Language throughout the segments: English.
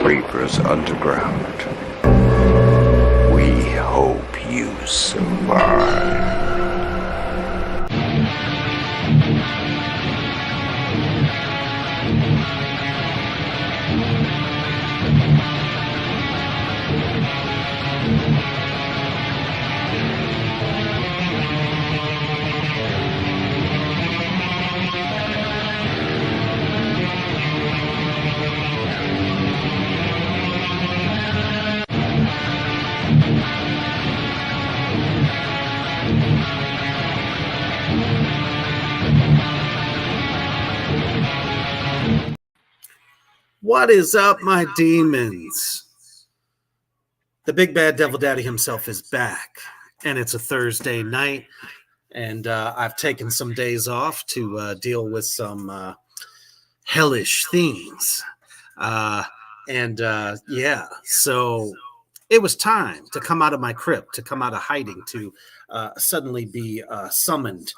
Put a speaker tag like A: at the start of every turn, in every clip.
A: Reapers Underground. We hope you survive.
B: What is up, my demons? The big bad devil daddy himself is back, and it's a Thursday night, and I've taken some days off to deal with some hellish things. Yeah, so it was time to come out of my crypt, to come out of hiding, to suddenly be summoned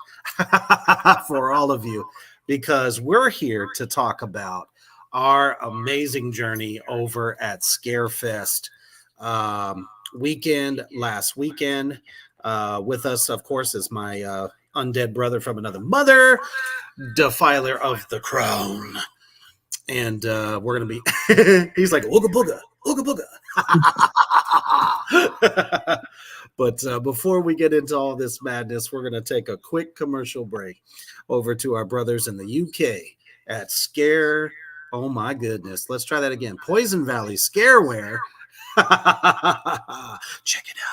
B: for all of you, because we're here to talk about our amazing journey over at Scarefest last weekend. With us, of course, is my undead brother from another mother, Defiler of the Crown. And we're going to be, he's like, ooga booga, ooga booga. But before we get into all this madness, we're going to take a quick commercial break over to our brothers in the UK at Oh my goodness. Let's try that again. Poison Valley Scareware. Check it out.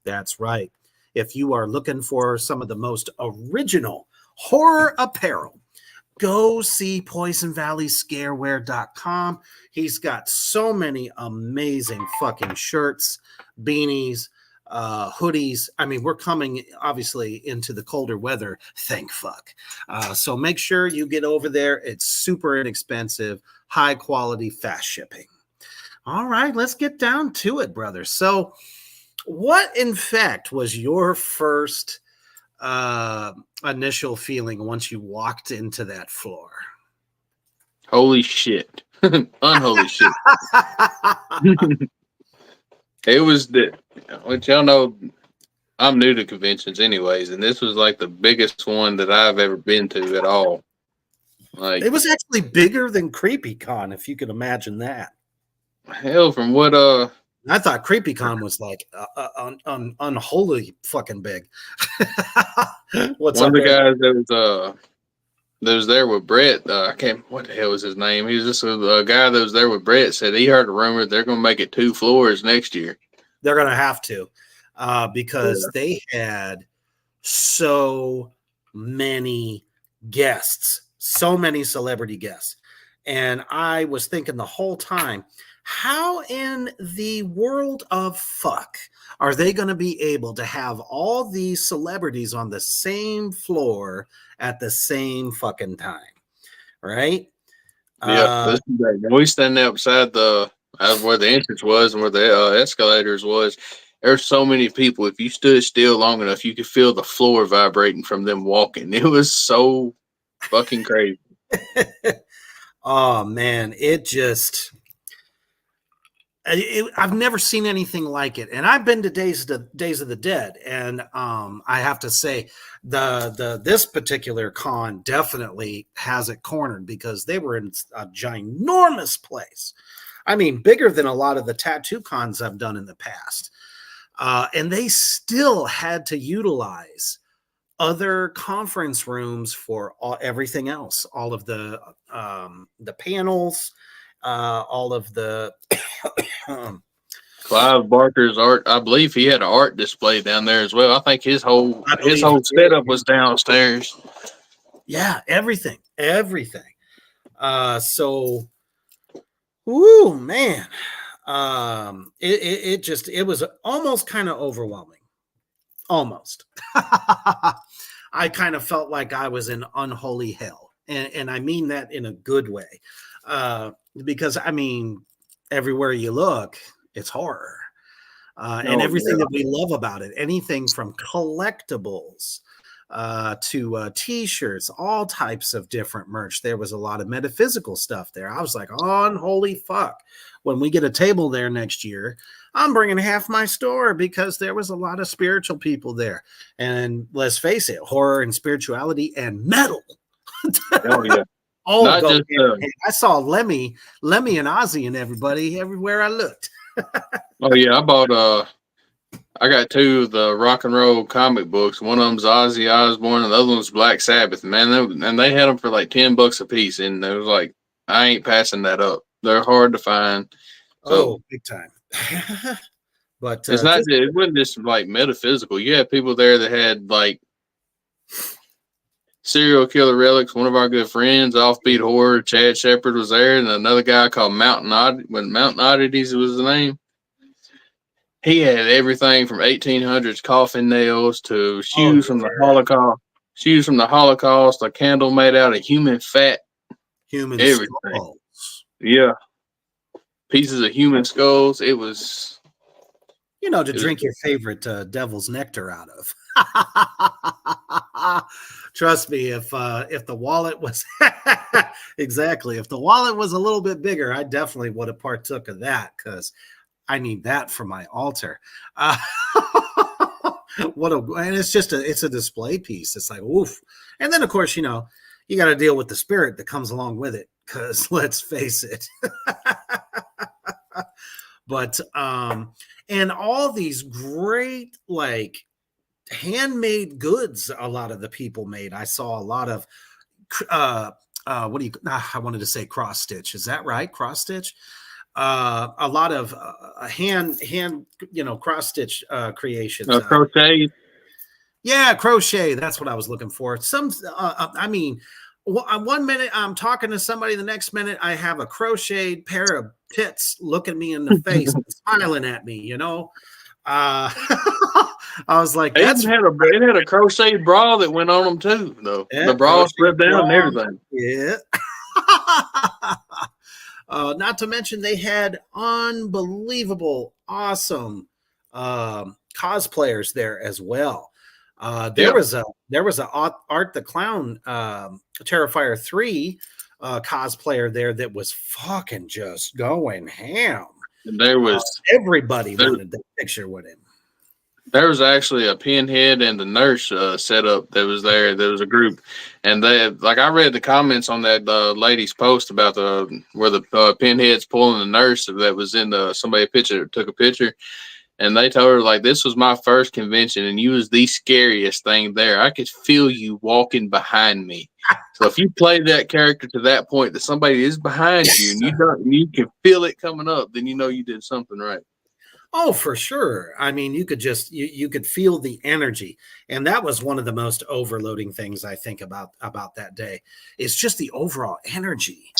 B: That's right. If you are looking for some of the most original horror apparel, go see PoisonValleyScareware.com. He's got so many amazing fucking shirts, beanies, hoodies. I mean, we're coming obviously into the colder weather. Thank fuck. So make sure you get over there. It's super inexpensive, high quality, fast shipping. All right, let's get down to it, brother. So what, in fact, was your first initial feeling once you walked into that floor?
C: Holy shit. Unholy shit. It was which y'all know, I'm new to conventions anyways, and this was like the biggest one that I've ever been to at all. Like, it
B: was actually bigger than CreepyCon, if you can imagine that.
C: Hell, from what
B: I thought CreepyCon was like unholy fucking big. What's
C: one
B: up,
C: of the guys that was there with Brett, what the hell was his name? He was just a guy that was there with Brett, said he heard a rumor they're going to make it 2 floors next year.
B: They're going to have to, because they had so many guests, so many celebrity guests. And I was thinking the whole time, how in the world of fuck are they going to be able to have all these celebrities on the same floor at the same fucking time? Right?
C: Yeah. We stand outside where the entrance was and where the escalators was. There's so many people. If you stood still long enough, you could feel the floor vibrating from them walking. It was so fucking crazy.
B: Oh man, I've never seen anything like it, and I've been to Days of the Dead, and I have to say this particular con definitely has it cornered, because they were in a ginormous place. I mean, bigger than a lot of the tattoo cons I've done in the past, and they still had to utilize other conference rooms for everything else, all of the panels, all of the
C: Clive Barker's art. I believe he had an art display down there as well. I think his whole setup was downstairs.
B: Yeah, everything. So Ooh, man. It was almost kind of overwhelming. Almost. I kind of felt like I was in unholy hell. And I mean that in a good way. Because, I mean, everywhere you look, it's horror. And everything that we love about it, anything from collectibles to t-shirts, all types of different merch. There was a lot of metaphysical stuff there. I was like, unholy fuck. When we get a table there next year, I'm bringing half my store because there was a lot of spiritual people there. And let's face it, horror and spirituality and metal.
C: Oh, yeah.
B: All go just, I saw Lemmy and Ozzy and everybody everywhere I looked.
C: Oh yeah, I got 2 of the rock and roll comic books. One of them's Ozzy Osbourne, and the other one's Black Sabbath. Man, and they had them for like $10 a piece, and it was like, I ain't passing that up. They're hard to find. So,
B: big time. But
C: it's not. It wasn't just like metaphysical. You had people there that had like serial killer relics. One of our good friends, Offbeat Horror, Chad Shepard was there, and another guy called Mountain Oddities was the name. He had everything from 1800s coffin nails to shoes from the Holocaust, a candle made out of human fat, everything. Skulls. Yeah, pieces of human skulls. It was,
B: to drink your favorite devil's nectar out of. Trust me, if the wallet was exactly, if the wallet was a little bit bigger, I definitely would have partook of that because I need that for my altar. And it's a display piece. It's like, oof. And then of course, you got to deal with the spirit that comes along with it. Cause let's face it. But, and all these great, like handmade goods, a lot of the people made. I saw a lot of, I wanted to say cross stitch. Is that right? Cross stitch? A lot of hand cross stitch creations.
C: Crochet.
B: Yeah, crochet. That's what I was looking for. One minute I'm talking to somebody, the next minute I have a crocheted pair of tits looking me in the face, and smiling at me. I was like,
C: it had a crocheted bra that went on them too, though. Yeah, the bra slipped down and everything.
B: Yeah. Not to mention they had unbelievable, awesome cosplayers there as well. There was a Art the Clown Terrifier 3 cosplayer there that was fucking just going ham.
C: And there was
B: everybody wanted that picture with him.
C: There was actually a pinhead and the nurse setup that was there. There was a group, and they I read the comments on that lady's post about where the pinhead's pulling the nurse that was in somebody took a picture, and they told her like, this was my first convention and you was the scariest thing there. I could feel you walking behind me. So if you play that character to that point that somebody is behind you and you can feel it coming up, then you did something right.
B: Oh, for sure. I mean, you could just you could feel the energy, and that was one of the most overloading things I think about that day. It's just the overall energy.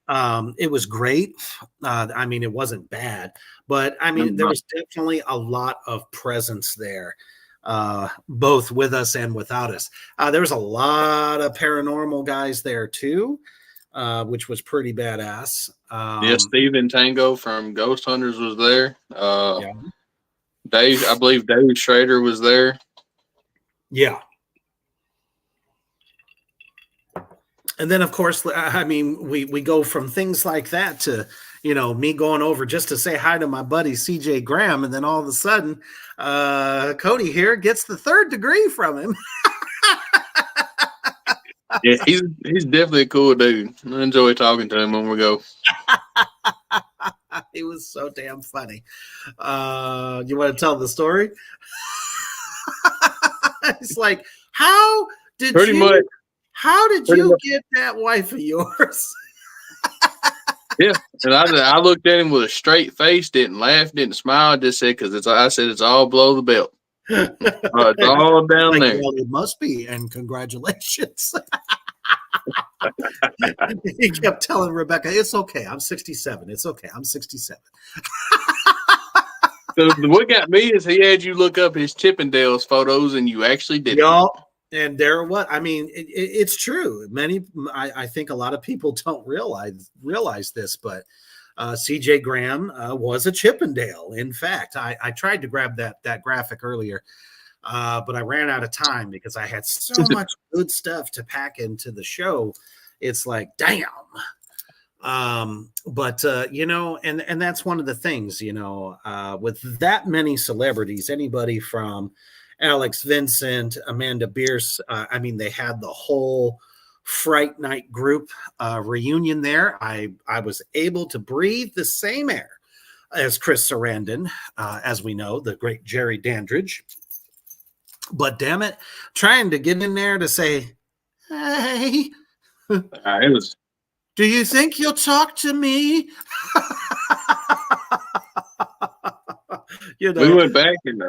B: It was great. I mean, it wasn't bad, but I mean, there was definitely a lot of presence there, both with us and without us. There was a lot of paranormal guys there too. Which was pretty badass.
C: Steven Tango from Ghost Hunters was there. I believe Dave Schrader was there.
B: Yeah. And then, of course, I mean, we go from things like that to, me going over just to say hi to my buddy CJ Graham. And then all of a sudden, Cody here gets the 3rd degree from him.
C: Yeah, he's definitely a cool dude. I enjoy talking to him when we go.
B: He was so damn funny. You want to tell the story? It's like, how did you get that wife of yours?
C: Yeah, and I looked at him with a straight face, didn't laugh, didn't smile, just said, because it's all below the belt. It's all down there.
B: Well, it must be, and congratulations. He kept telling Rebecca, "It's okay. I'm 67. It's okay. I'm 67."
C: So what got me is he had you look up his Chippendales photos, and you actually did it.
B: Y'all, and there what I mean, it's true. I think a lot of people don't realize this, but CJ Graham was a Chippendale. In fact, I tried to grab that graphic earlier, but I ran out of time because I had so much good stuff to pack into the show. It's like, damn. But and that's one of the things, with that many celebrities, anybody from Alex Vincent, Amanda Bierce, I mean, they had the whole Fright Night group reunion there. I was able to breathe the same air as Chris Sarandon, as we know, the great Jerry Dandridge. But damn it, trying to get in there to say, hey,
C: it was.
B: Do you think you'll talk to me?
C: We went back and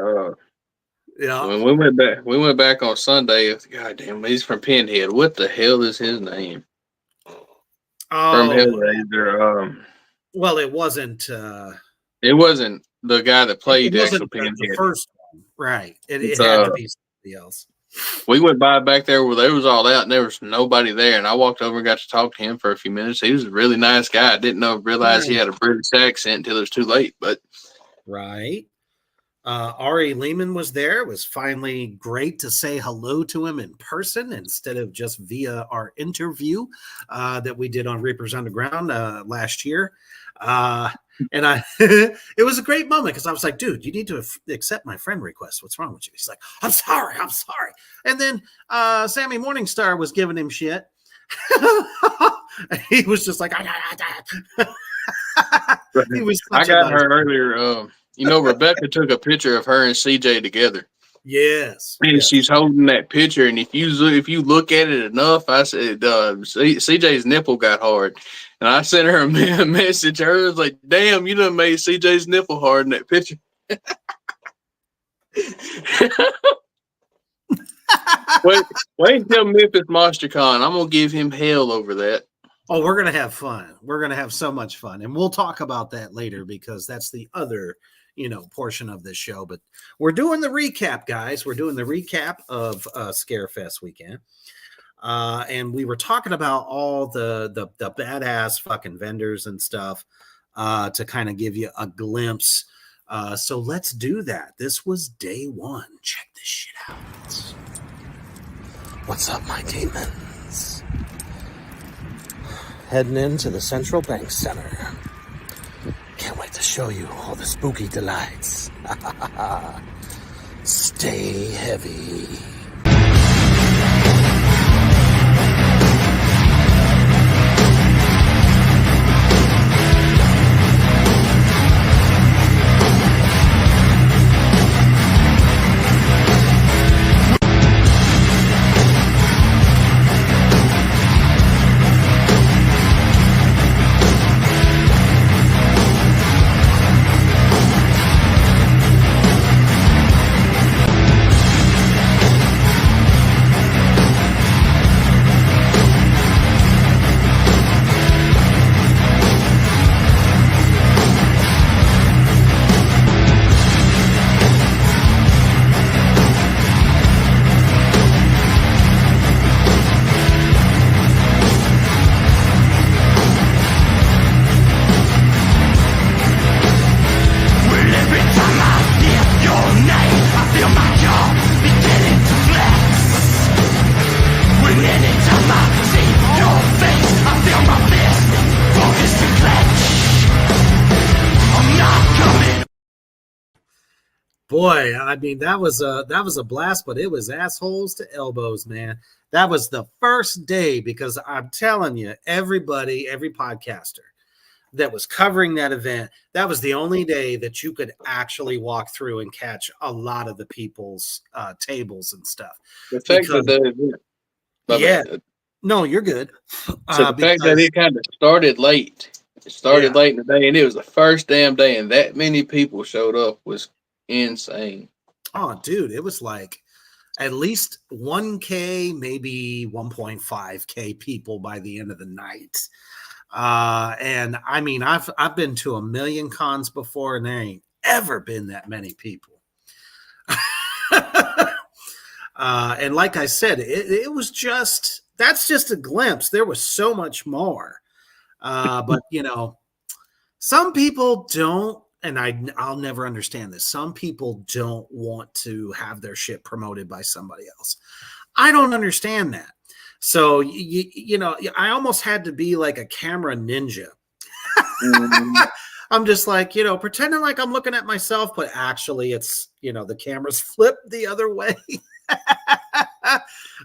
C: when we went back on Sunday. God damn, he's from Pinhead. What the hell is his name? From Hellraiser.
B: Well, it wasn't.
C: It wasn't the guy that played
B: it
C: actual
B: wasn't
C: Pinhead.
B: The first one, right? It had to be somebody else.
C: We went by back there where they was all out and there was nobody there. And I walked over and got to talk to him for a few minutes. He was a really nice guy. I didn't realize he had a British accent until it was too late. But
B: right. Ari Lehman was there. It was finally great to say hello to him in person instead of just via our interview that we did on Reapers Underground last year. And it was a great moment because I was like, dude, you need to accept my friend request. What's wrong with you? He's like, I'm sorry. And then Sammy Morningstar was giving him shit. He was just like,
C: he was. I got her earlier. Rebecca took a picture of her and CJ together.
B: Yes.
C: And she's holding that picture. And if you look at it enough, I said, CJ's nipple got hard. And I sent her a message. Her was like, damn, you done made CJ's nipple hard in that picture. wait until Memphis MonsterCon. I'm going to give him hell over that.
B: Oh, we're going to have fun. We're going to have so much fun. And we'll talk about that later because that's the other portion of this show. But we're doing the recap, guys. We're doing the recap of Scarefest weekend. And we were talking about all the badass fucking vendors and stuff to kind of give you a glimpse. So let's do that. This was day one. Check this shit out. What's up, my demons? Heading into the Central Bank Center. Can't wait to show you all the spooky delights. Stay heavy. Boy, I mean, that was a blast, but it was assholes to elbows, man. That was the first day because I'm telling you, every podcaster that was covering that event, that was the only day that you could actually walk through and catch a lot of the people's tables and stuff.
C: The fact that
B: no, you're good.
C: So the fact that it kind of started late. It started late in the day, and it was the first damn day, and that many people showed up was insane.
B: Oh, dude, it was like at least 1K, maybe 1.5K people by the end of the night. And I mean, I've been to a million cons before, and there ain't ever been that many people. And like I said, it was just that's just a glimpse. There was so much more. But you know, some people don't, and I'll never understand this. Some people don't want to have their shit promoted by somebody else. I don't understand that. So you know, I almost had to be like a camera ninja. I'm just like, you know, pretending like I'm looking at myself, but actually it's, you know, the camera's flipped the other way.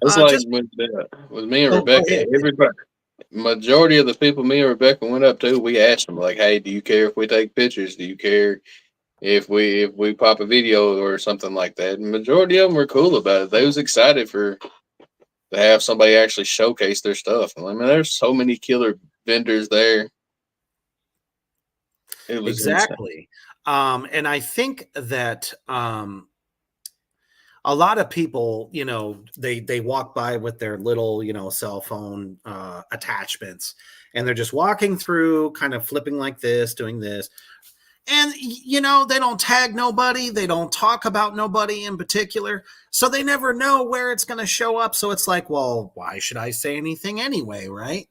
C: It's like with me and Rebecca, everybody, majority of the people me and Rebecca went up to, we asked them like, "Hey, do you care if we take pictures? Do you care if we pop a video or something like that?" And majority of them were cool about it. They was excited to have somebody actually showcase their stuff. I mean, there's so many killer vendors there. It was
B: exactly. And I think that a lot of people, you know, they walk by with their little, you know, cell phone attachments, and they're just walking through, kind of flipping like this, doing this. And, you know, they don't tag nobody. They don't talk about nobody in particular. So they never know where it's going to show up. So it's like, well, why should I say anything anyway? Right.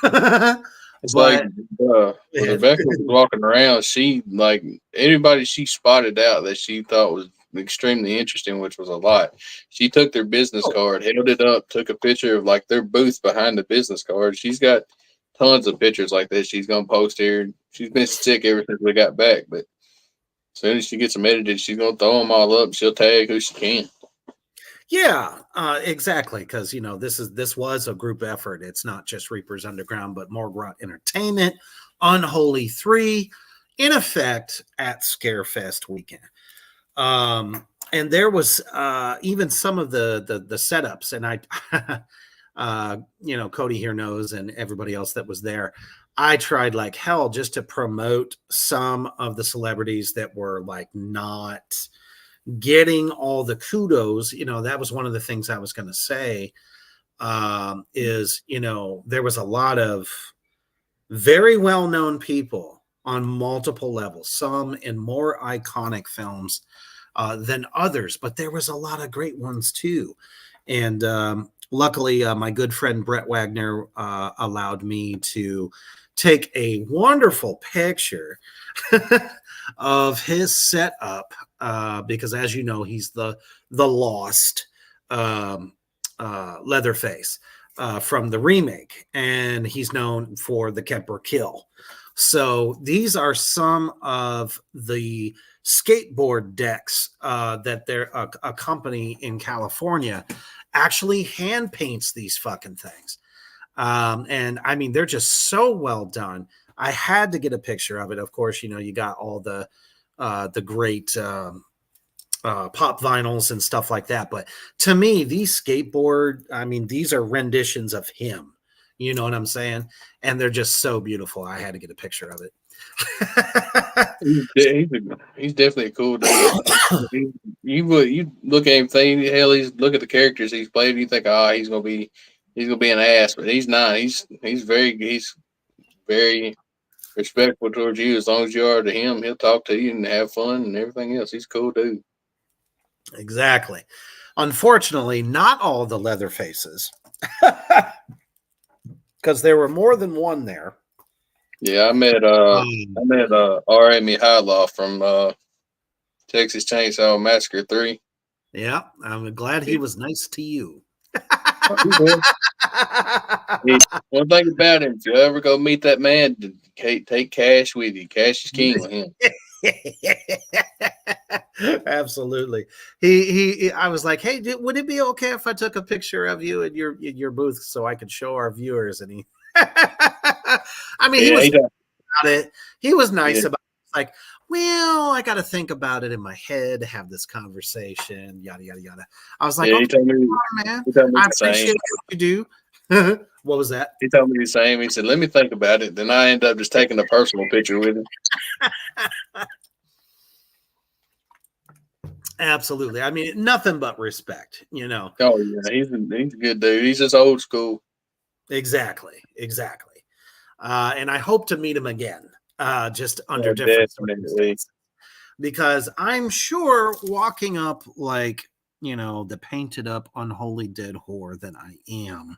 C: It's like when Rebecca was walking around, she like anybody she spotted out that she thought was extremely interesting, which was a lot. She took their business card, held it up, took a picture of like their booth behind the business card. She's got tons of pictures like this. She's gonna post here. She's been sick ever since we got back, but as soon as she gets them edited, she's gonna throw them all up. She'll tag who she can.
B: Yeah, exactly. Because, you know, this was a group effort. It's not just Reapers Underground, but Morgrot Entertainment, Unholy 3, in effect at Scarefest weekend. And there was even some of the setups, and I, you know, Cody here knows, and everybody else that was there. I tried like hell just to promote some of the celebrities that were like not getting all the kudos. You know, that was one of the things I was going to say, is, you know, there was a lot of very well-known people on multiple levels, some in more iconic films than others, but there was a lot of great ones too. And luckily, my good friend Brett Wagner allowed me to take a wonderful picture of his setup, because, as you know, he's the lost Leatherface from the remake, and he's known for the Kemper Kill. So these are some of the skateboard decks that a company in California actually hand paints these fucking things. And I mean, they're just so well done. I had to get a picture of it. Of course, you know, you got all the great pop vinyls and stuff like that. But to me, these skateboard, I mean, these are renditions of him. You know what I'm saying? And they're just so beautiful. I had to get a picture of it.
C: He's definitely a cool dude. You look at him, hell, look at the characters he's played. You think, oh, he's gonna be an ass, but he's not. He's very respectful towards you. As long as you are to him, he'll talk to you and have fun and everything else. He's a cool dude.
B: Exactly. Unfortunately, not all the Leatherfaces, because there were more than one there.
C: Yeah, I met R.A. Mihailov from Texas Chainsaw Massacre 3.
B: Yeah, I'm glad he was nice to you.
C: One thing about him, if you ever go meet that man, take cash with you. Cash is king with him.
B: Absolutely. He I was like, hey, would it be okay if I took a picture of you in your booth so I could show our viewers? And he I mean, he was about it. He was nice about it. Like, well, I got to think about it in my head, have this conversation, yada yada yada. I was like, okay,
C: he told me,
B: man,
C: he told me
B: I appreciate what you do. What was that?
C: He told me the same. He said, let me think about it. Then I end up just taking a personal picture with him.
B: Absolutely. I mean, nothing but respect, you know.
C: Oh yeah, he's a good dude. He's just old school.
B: Exactly. Exactly. And I hope to meet him again, just under
C: Oh,
B: different
C: definitely.
B: circumstances. Because I'm sure walking up like, you know, the painted up unholy dead whore that I am,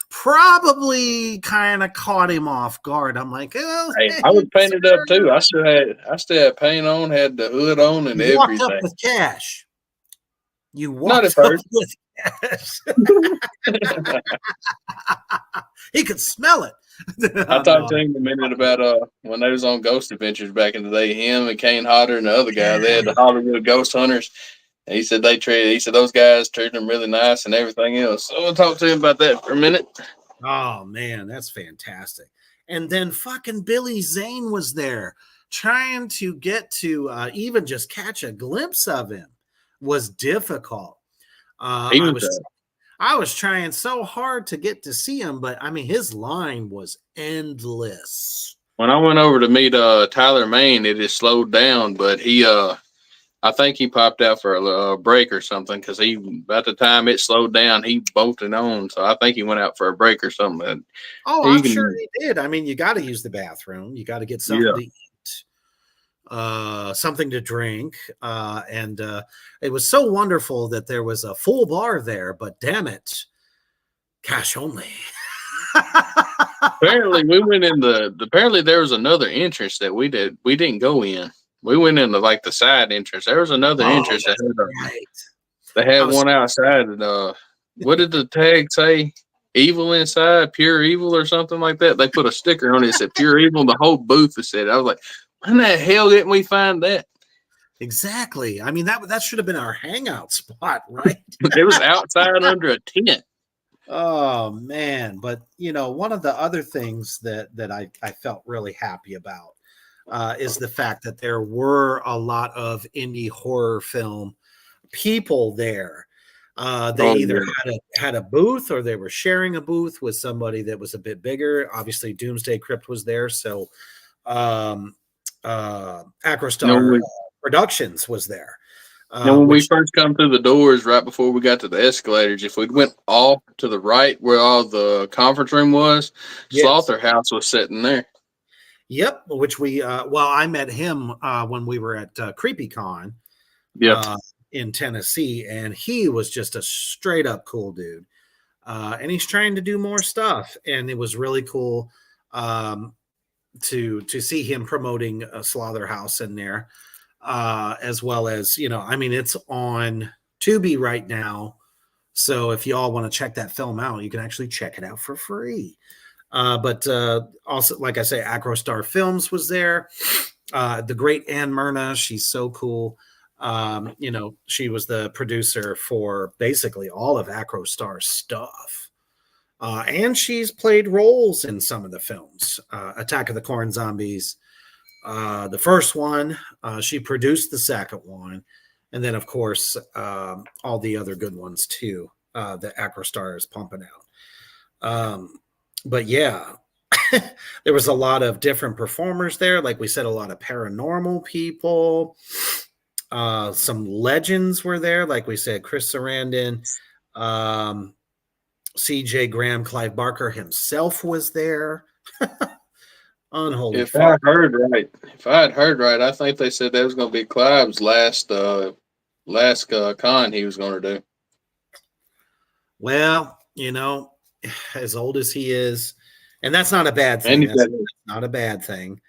B: probably kind of caught him off guard. I'm like, oh,
C: Hey,
B: hey,
C: I was painted up
B: sir.
C: too. I still had paint on, had the hood on, and
B: You walked up
C: everything.
B: with cash. You
C: Not at
B: walked up
C: first.
B: with cash. He could smell it.
C: I
B: Oh,
C: talked
B: no.
C: to him a minute about when they was on Ghost Adventures back in the day. Him and Kane Hodder and the other guy, they
B: Yeah.
C: had the Hollywood Ghost Hunters. And he said those guys treated him really nice and everything else. So I'll talk to him about that for a minute.
B: Oh man, that's fantastic. And then fucking Billy Zane was there trying to get to even just catch a glimpse of him was difficult. Uh,
C: He
B: I
C: was
B: was I was trying so hard to get to see him, but I mean his line was endless.
C: when I went over to meet Tyler Main, it had slowed down, but I think he popped out for a break or something because he about the time it slowed down, he bolted on. So I think he went out for a break or something. And
B: Oh,
C: he
B: I'm sure
C: can,
B: he did. I mean, you got to use the bathroom. You got to get something
C: yeah.
B: to eat, something to drink, and it was so wonderful that there was a full bar there. But damn it, cash only.
C: Apparently, we went in Apparently, there was another entrance that we didn't go in. We went into like the side entrance. There was another
B: Oh,
C: entrance that
B: that's right.
C: they
B: I
C: had
B: was
C: one outside. And what did the tag say? Evil inside, pure evil, or something like that. They put a sticker on it that said pure evil. And the whole booth was said. I was like, when the hell didn't we find that?
B: exactly. I mean that should have been our hangout spot, right?
C: It was outside under a tent.
B: Oh man, but you know, one of the other things that I felt really happy about is the fact that there were a lot of indie horror film people there. They
C: Oh
B: either
C: yeah,
B: had a booth or they were sharing a booth with somebody that was a bit bigger. Obviously, Doomsday Crypt was there, so um,
C: you know,
B: Acrostar Productions was there,
C: when we
B: which
C: first come through the doors, right before we got to the escalators, if we went off to the right where all the conference room was,
B: yes,
C: Slaughterhouse was sitting there.
B: yep, which we well, I met him when we were at CreepyCon
C: Yep.
B: uh, in Tennessee, and he was just a straight up cool dude. And he's trying to do more stuff, and it was really cool um, to see him promoting a Slaughterhouse in there, as well as you know, I mean, it's on Tubi right now, so if y'all want to check that film out, you can actually check it out for free. But also, like I say, Acrostar Films was there. The great Ann Myrna, she's so cool. You know, she was the producer for basically all of Acrostar's stuff. And she's played roles in some of the films. Attack of the Corn Zombies, the first one. She produced the second one. And then, of course, all the other good ones, too, that Acrostar is pumping out. But yeah, there was a lot of different performers there. Like we said, a lot of paranormal people. Some legends were there. Like we said, Chris Sarandon, um, C.J. Graham, Clive Barker himself was there. Unholy
C: If I
B: fuck.
C: had heard right, I think they said that was going to be Clive's last con he was going to do.
B: Well, you know, as old as he is, and that's not a bad
C: And
B: thing.
C: he
B: That's
C: said,
B: not a bad thing.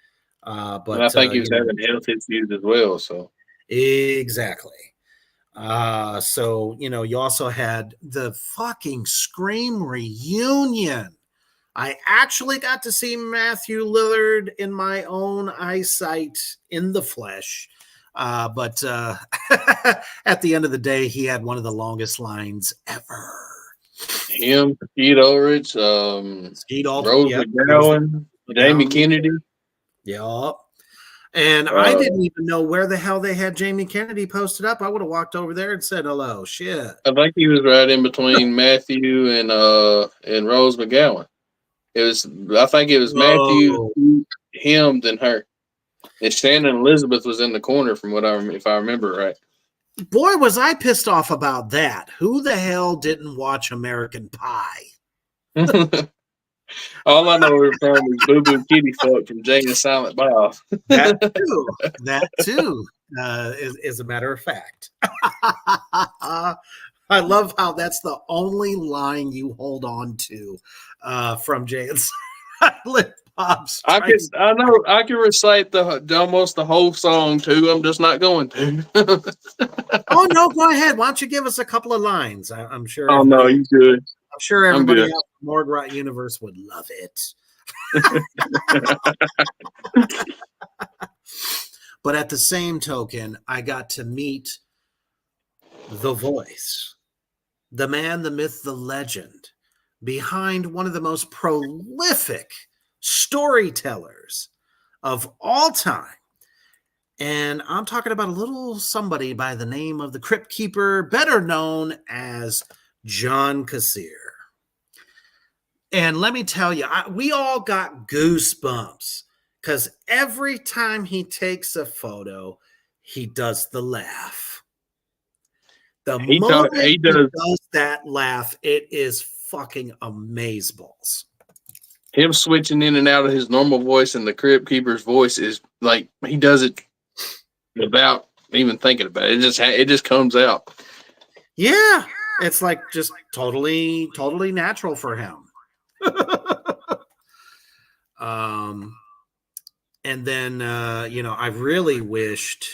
C: and I
B: But
C: think he was
B: you know,
C: having health issues as well. So
B: exactly. So you know, you also had the fucking Scream reunion. I actually got to see Matthew Lillard in my own eyesight in the flesh. But at the end of the day, he had one of the longest lines ever.
C: him, Pete Ulrich,
B: Skeet Ulrich,
C: Rose
B: yep, he was
C: McGowan, Jamie
B: down.
C: Kennedy.
B: Yep. And I
C: Uh,
B: didn't even know where the hell they had Jamie Kennedy posted up. I would have walked over there and said hello. Shit.
C: I think he was right in between Matthew and Rose McGowan. I think it was Matthew,
B: Whoa.
C: him, then her. And Shannon Elizabeth was in the corner from if I remember right.
B: Boy, was I pissed off about that. Who the hell didn't watch American Pie?
C: All I know is from is Boo Boo Kitty Fuck from Jay and Silent Bob.
B: That too. That too, is a matter of fact. I love how that's the only line you hold on to from Jay and Silent Bob Strikes.
C: I know I can recite almost the whole song too. I'm just not going to.
B: Oh no, go ahead. Why don't you give us a couple of lines? I'm sure.
C: Oh no, you good.
B: I'm sure everybody
C: good.
B: else in the Morgrot universe would love it. But at the same token, I got to meet the voice, the man, the myth, the legend behind one of the most prolific storytellers of all time. And I'm talking about a little somebody by the name of the Crypt Keeper, better known as John Kassir. And let me tell you, we all got goosebumps because every time he takes a photo, he does the laugh. The moment he does that laugh, it is fucking amazeballs.
C: Him switching in and out of his normal voice and the Crypt Keeper's voice is like he does it without even thinking about it. It just comes out.
B: Yeah, it's like just totally natural for him. And then I really wished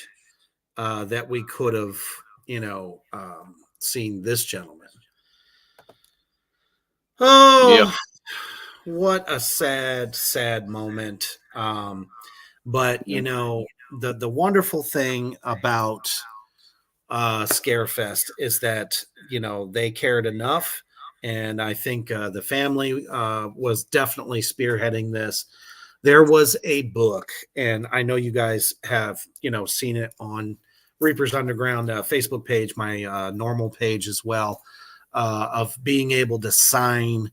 B: that we could have seen this gentleman. Oh, yeah. What a sad moment. But the wonderful thing about Scarefest is that they cared enough, and I think the family was definitely spearheading this. There was a book, and I know you guys have seen it on Reapers Underground Facebook page, my normal page as well, of being able to sign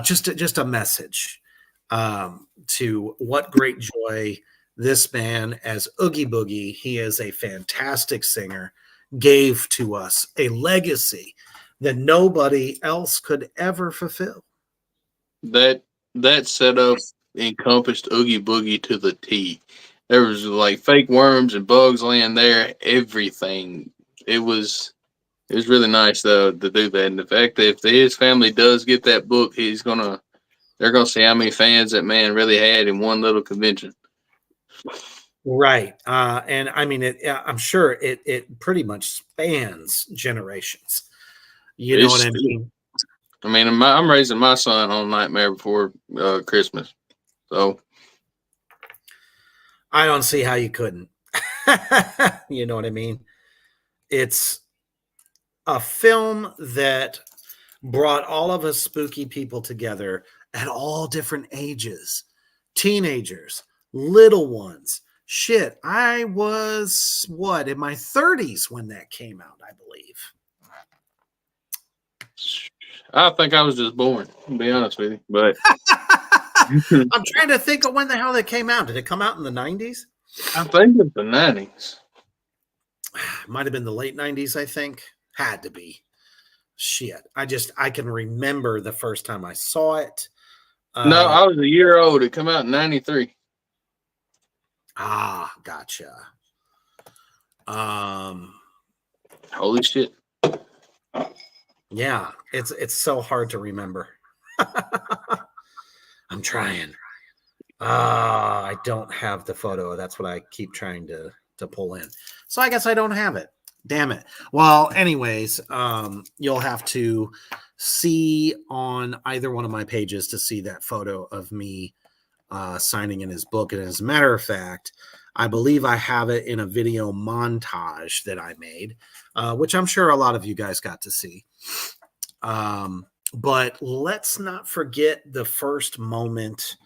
B: just a message to what great joy this man, as Oogie Boogie, he is a fantastic singer, gave to us a legacy that nobody else could ever fulfill.
C: That setup encompassed Oogie Boogie to the T. There was like fake worms and bugs laying there, everything. It was really nice though to do that. And the fact that if his family does get that book, they're gonna see how many fans that man really had in one little convention.
B: Right. And I mean, I'm sure it pretty much spans generations. You know what I mean?
C: I mean, I'm raising my son on Nightmare Before Christmas. So
B: I don't see how you couldn't. You know what I mean? It's a film that brought all of us spooky people together at all different ages. Teenagers, little ones. Shit, I was, in my 30s when that came out, I believe.
C: I think I was just born, to be honest with you. But
B: I'm trying to think of when the hell that came out. Did it come out in the 90s?
C: I think it's the 90s.
B: Might have been the late 90s, I think. Had to be. Shit. I can remember the first time I saw it.
C: No, I was a year old. It came out in 93.
B: Ah, gotcha.
C: Holy shit.
B: Yeah, it's so hard to remember. I'm trying. I don't have the photo. That's what I keep trying to pull in. So I guess I don't have it. Damn it. Well, anyways, you'll have to see on either one of my pages to see that photo of me signing in his book. And as a matter of fact, I believe I have it in a video montage that I made, which I'm sure a lot of you guys got to see. But let's not forget the first moment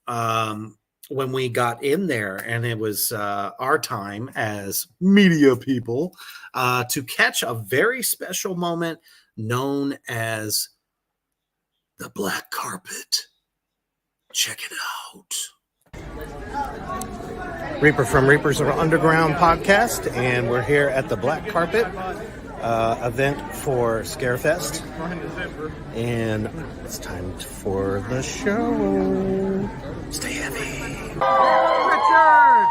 B: when we got in there, and it was our time as media people to catch a very special moment known as the black carpet. Check it out.
D: Reaper from Reapers Underground podcast, and we're here at the Black Carpet event for Scarefest, and it's time for the show. Stay heavy. Richard!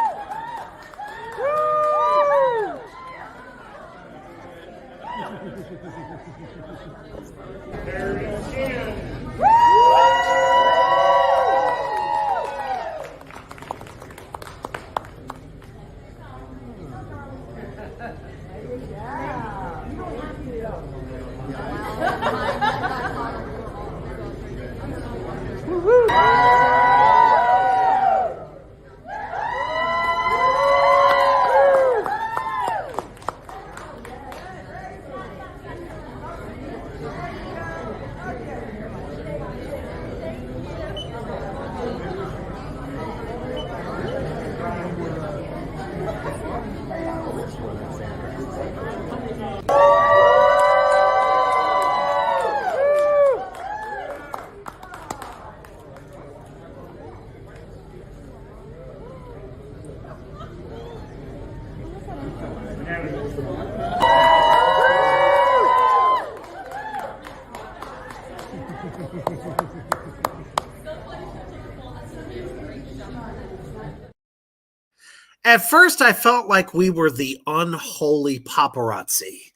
B: At first, I felt like we were the unholy paparazzi,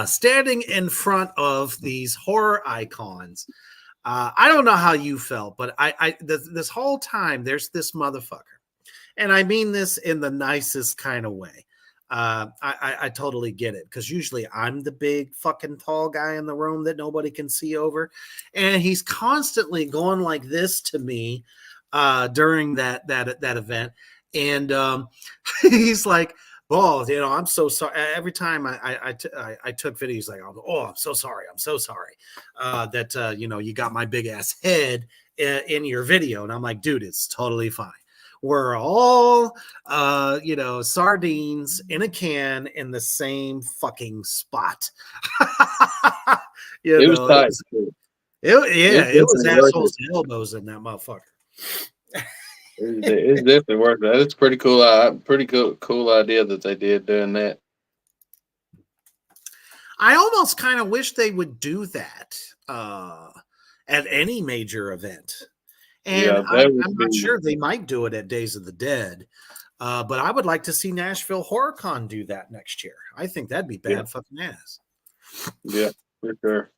B: standing in front of these horror icons. I don't know how you felt, but this whole time, there's this motherfucker. And I mean this in the nicest kind of way. I totally get it, because usually I'm the big fucking tall guy in the room that nobody can see over. And he's constantly going like this to me during that event. And he's like, "Oh, you know, I'm so sorry." Every time I took video, he's like, "Oh, I'm so sorry. I'm so sorry that you know, you got my big ass head in your video." And I'm like, "Dude, it's totally fine. We're all you know, sardines in a can in the same fucking spot."
C: It was tight.
B: It was assholes to elbows in that motherfucker.
C: It's definitely worth that. It's pretty cool. Cool idea that they did doing that.
B: I almost kind of wish they would do that at any major event. And
C: Yeah,
B: I'm not sure, they might do it at Days of the Dead. But I would like to see Nashville HorrorCon do that next year. I think that'd be bad fucking ass.
C: Yeah, for sure.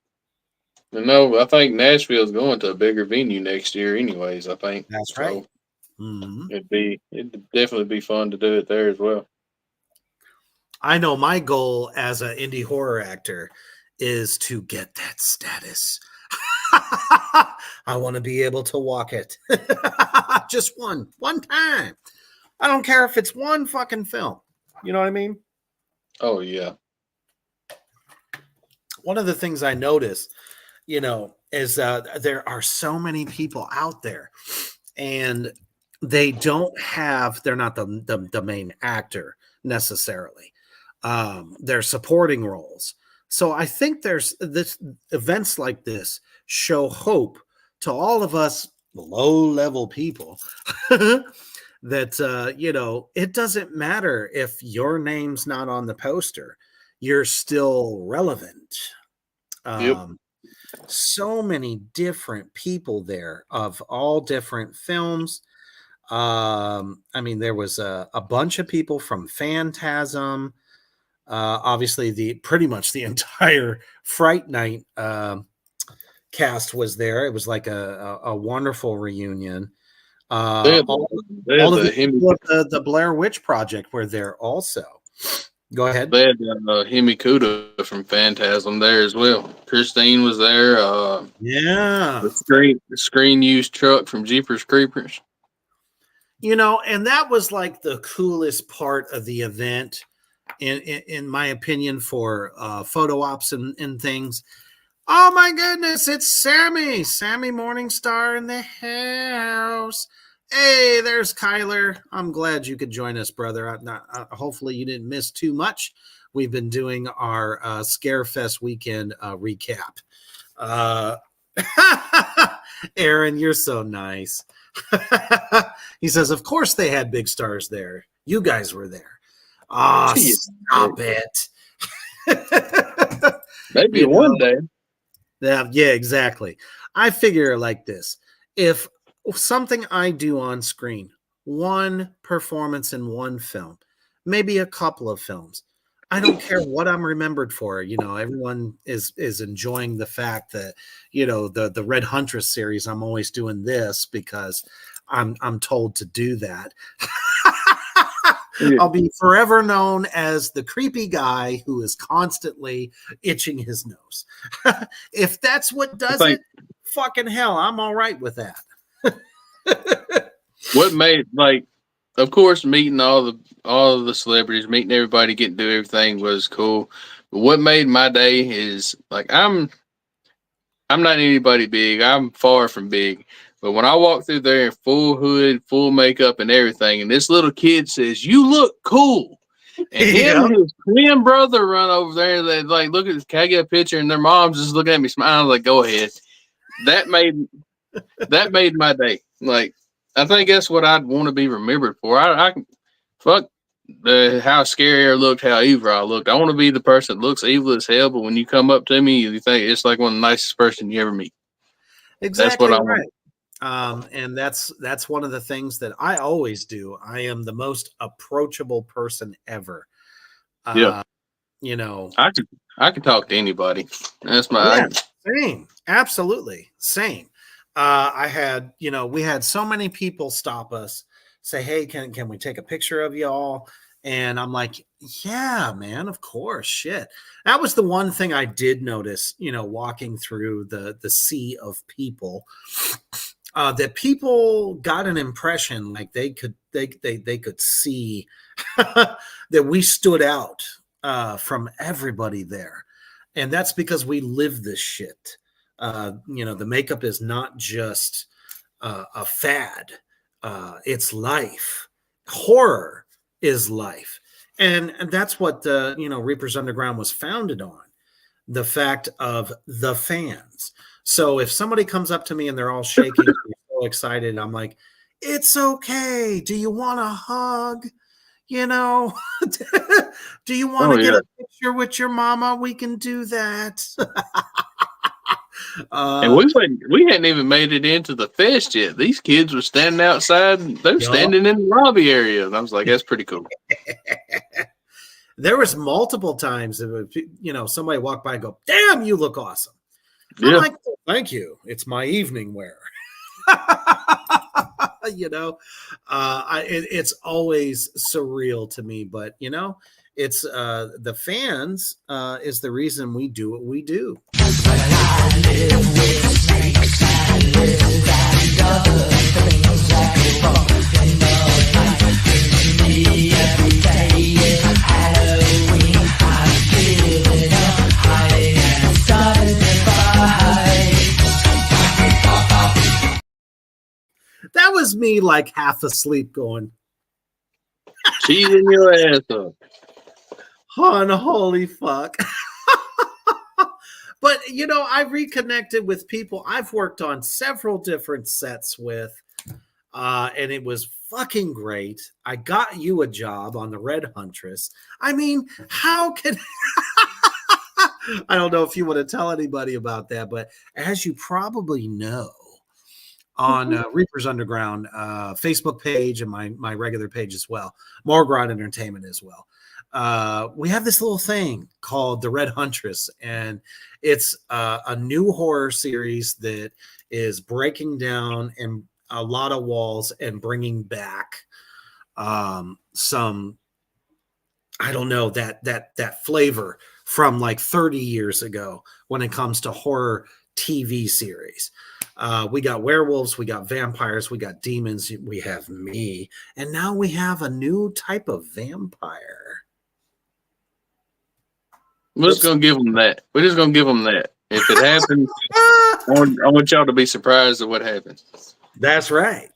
C: No, I think Nashville's going to a bigger venue next year anyways, I think.
B: That's right. Mm-hmm.
C: It'd definitely be fun to do it there as well.
B: I know my goal as an indie horror actor is to get that status. I want to be able to walk it. Just one time. I don't care if it's one fucking film. You know what I mean?
C: Oh, yeah.
B: One of the things I noticed, you know, is there are so many people out there, and they're not the main actor necessarily. They're supporting roles. So I think there's events like this show hope to all of us low-level people that you know, it doesn't matter if your name's not on the poster, you're still relevant. So many different people there of all different films. I mean, there was a bunch of people from Phantasm. Obviously, pretty much the entire Fright Night cast was there. It was like a wonderful reunion. All of the Blair Witch Project were there also. Go ahead.
C: They had Hemi Kuda from Phantasm there as well. Christine was there. The screen used truck from Jeepers Creepers.
B: You know, and that was like the coolest part of the event, in my opinion, for photo ops and things. Oh my goodness, it's Sammy Morningstar in the house. Hey, there's Kyler. I'm glad you could join us, brother. Hopefully you didn't miss too much. We've been doing our Scarefest weekend recap. Aaron, you're so nice. He says, of course they had big stars there. You guys were there. Ah, stop it.
C: Maybe one day.
B: Yeah, exactly. I figure like this. If something I do on screen, one performance in one film, maybe a couple of films, I don't care what I'm remembered for. Everyone is enjoying the fact that, the Red Huntress series, I'm always doing this because I'm told to do that. I'll be forever known as the creepy guy who is constantly itching his nose. If that's what does it, fucking hell, I'm all right with that.
C: What made, of course, meeting all of the celebrities, meeting everybody, getting to do everything was cool. But what made my day is I'm not anybody big. I'm far from big. But when I walk through there in full hood, full makeup and everything, and this little kid says, "You look cool," and him and his twin brother run over there and they look at this, can I get a picture? And their mom's just looking at me smiling, go ahead. That made my day. I think that's what I'd want to be remembered for. I fuck how scary I looked, how evil I looked. I want to be the person that looks evil as hell, but when you come up to me, you think it's like one of the nicest person you ever meet.
B: Exactly.
C: That's what I
B: right.
C: want.
B: And that's one of the things that I always do. I am the most approachable person ever.
C: Yeah. I can talk to anybody. That's my
B: same. Absolutely. Same. I had, we had so many people stop us, say, "Hey, can we take a picture of y'all?" And I'm like, "Yeah, man, of course, shit." That was the one thing I did notice, walking through the sea of people. That people got an impression like they could see that we stood out from everybody there, and that's because we live this shit. The makeup is not just a fad; it's life. Horror is life, and that's what the Reapers Underground was founded on. The fact of the fans. So if somebody comes up to me and they're all shaking, so excited, I'm like, "It's okay. Do you want a hug? Do you want to get a picture with your mama? We can do that."
C: And we hadn't even made it into the fest yet. These kids were standing outside. They're standing in the lobby area. And I was like, that's pretty cool.
B: There was multiple times that, somebody walked by and go, "Damn, you look awesome."
C: Yeah.
B: I'm like, "Thank you. It's my evening wear." It's always surreal to me, but it's the fans is the reason we do what we do. That was me half asleep going,
C: cheating your ass up.
B: Holy fuck. But, I reconnected with people I've worked on several different sets with, and it was fucking great. I got you a job on the Red Huntress. I mean, how can... I don't know if you want to tell anybody about that, but as you probably know, on Reapers Underground Facebook page and my regular page as well, Morgrod Entertainment as well, we have this little thing called the Red Huntress, and it's a new horror series that is breaking down and a lot of walls and bringing back some, I don't know, that flavor from 30 years ago when it comes to horror TV series. We got werewolves, we got vampires, we got demons, we have me, and now we have a new type of vampire.
C: We're just gonna give them that. We're just gonna give them that. If it happens, I want y'all to be surprised at what happens.
B: That's right.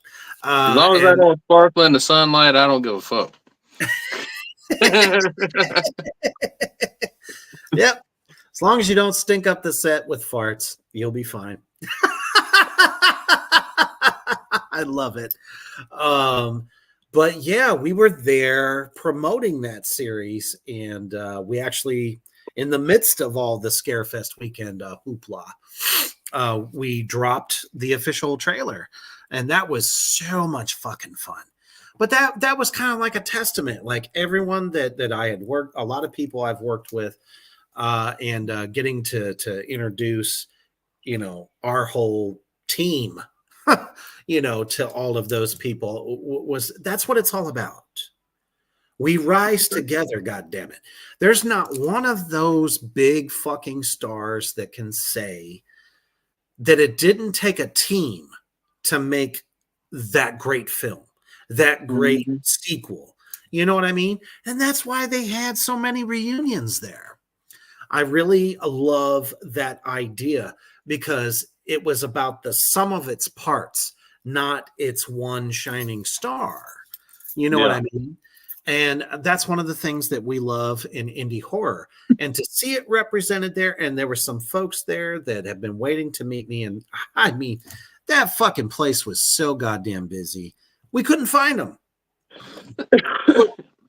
C: As long as I don't sparkle in the sunlight, I don't give a fuck.
B: Yep. As long as you don't stink up the set with farts, you'll be fine. I love it. But yeah, we were there promoting that series, and we actually, in the midst of all the Scarefest weekend hoopla, we dropped the official trailer, and that was so much fucking fun. But that was kind of like a testament, like everyone that I had worked, a lot of people I've worked with, and getting to introduce, our whole team, to all of those people that's what it's all about. We rise together, God damn it. There's not one of those big fucking stars that can say that it didn't take a team to make that great film, that great sequel. You know what I mean? And that's why they had so many reunions there. I really love that idea because it was about the sum of its parts, not its one shining star. You know what I mean? And that's one of the things that we love in indie horror. And to see it represented there, and there were some folks there that have been waiting to meet me. And I mean, that fucking place was so goddamn busy. We couldn't find them.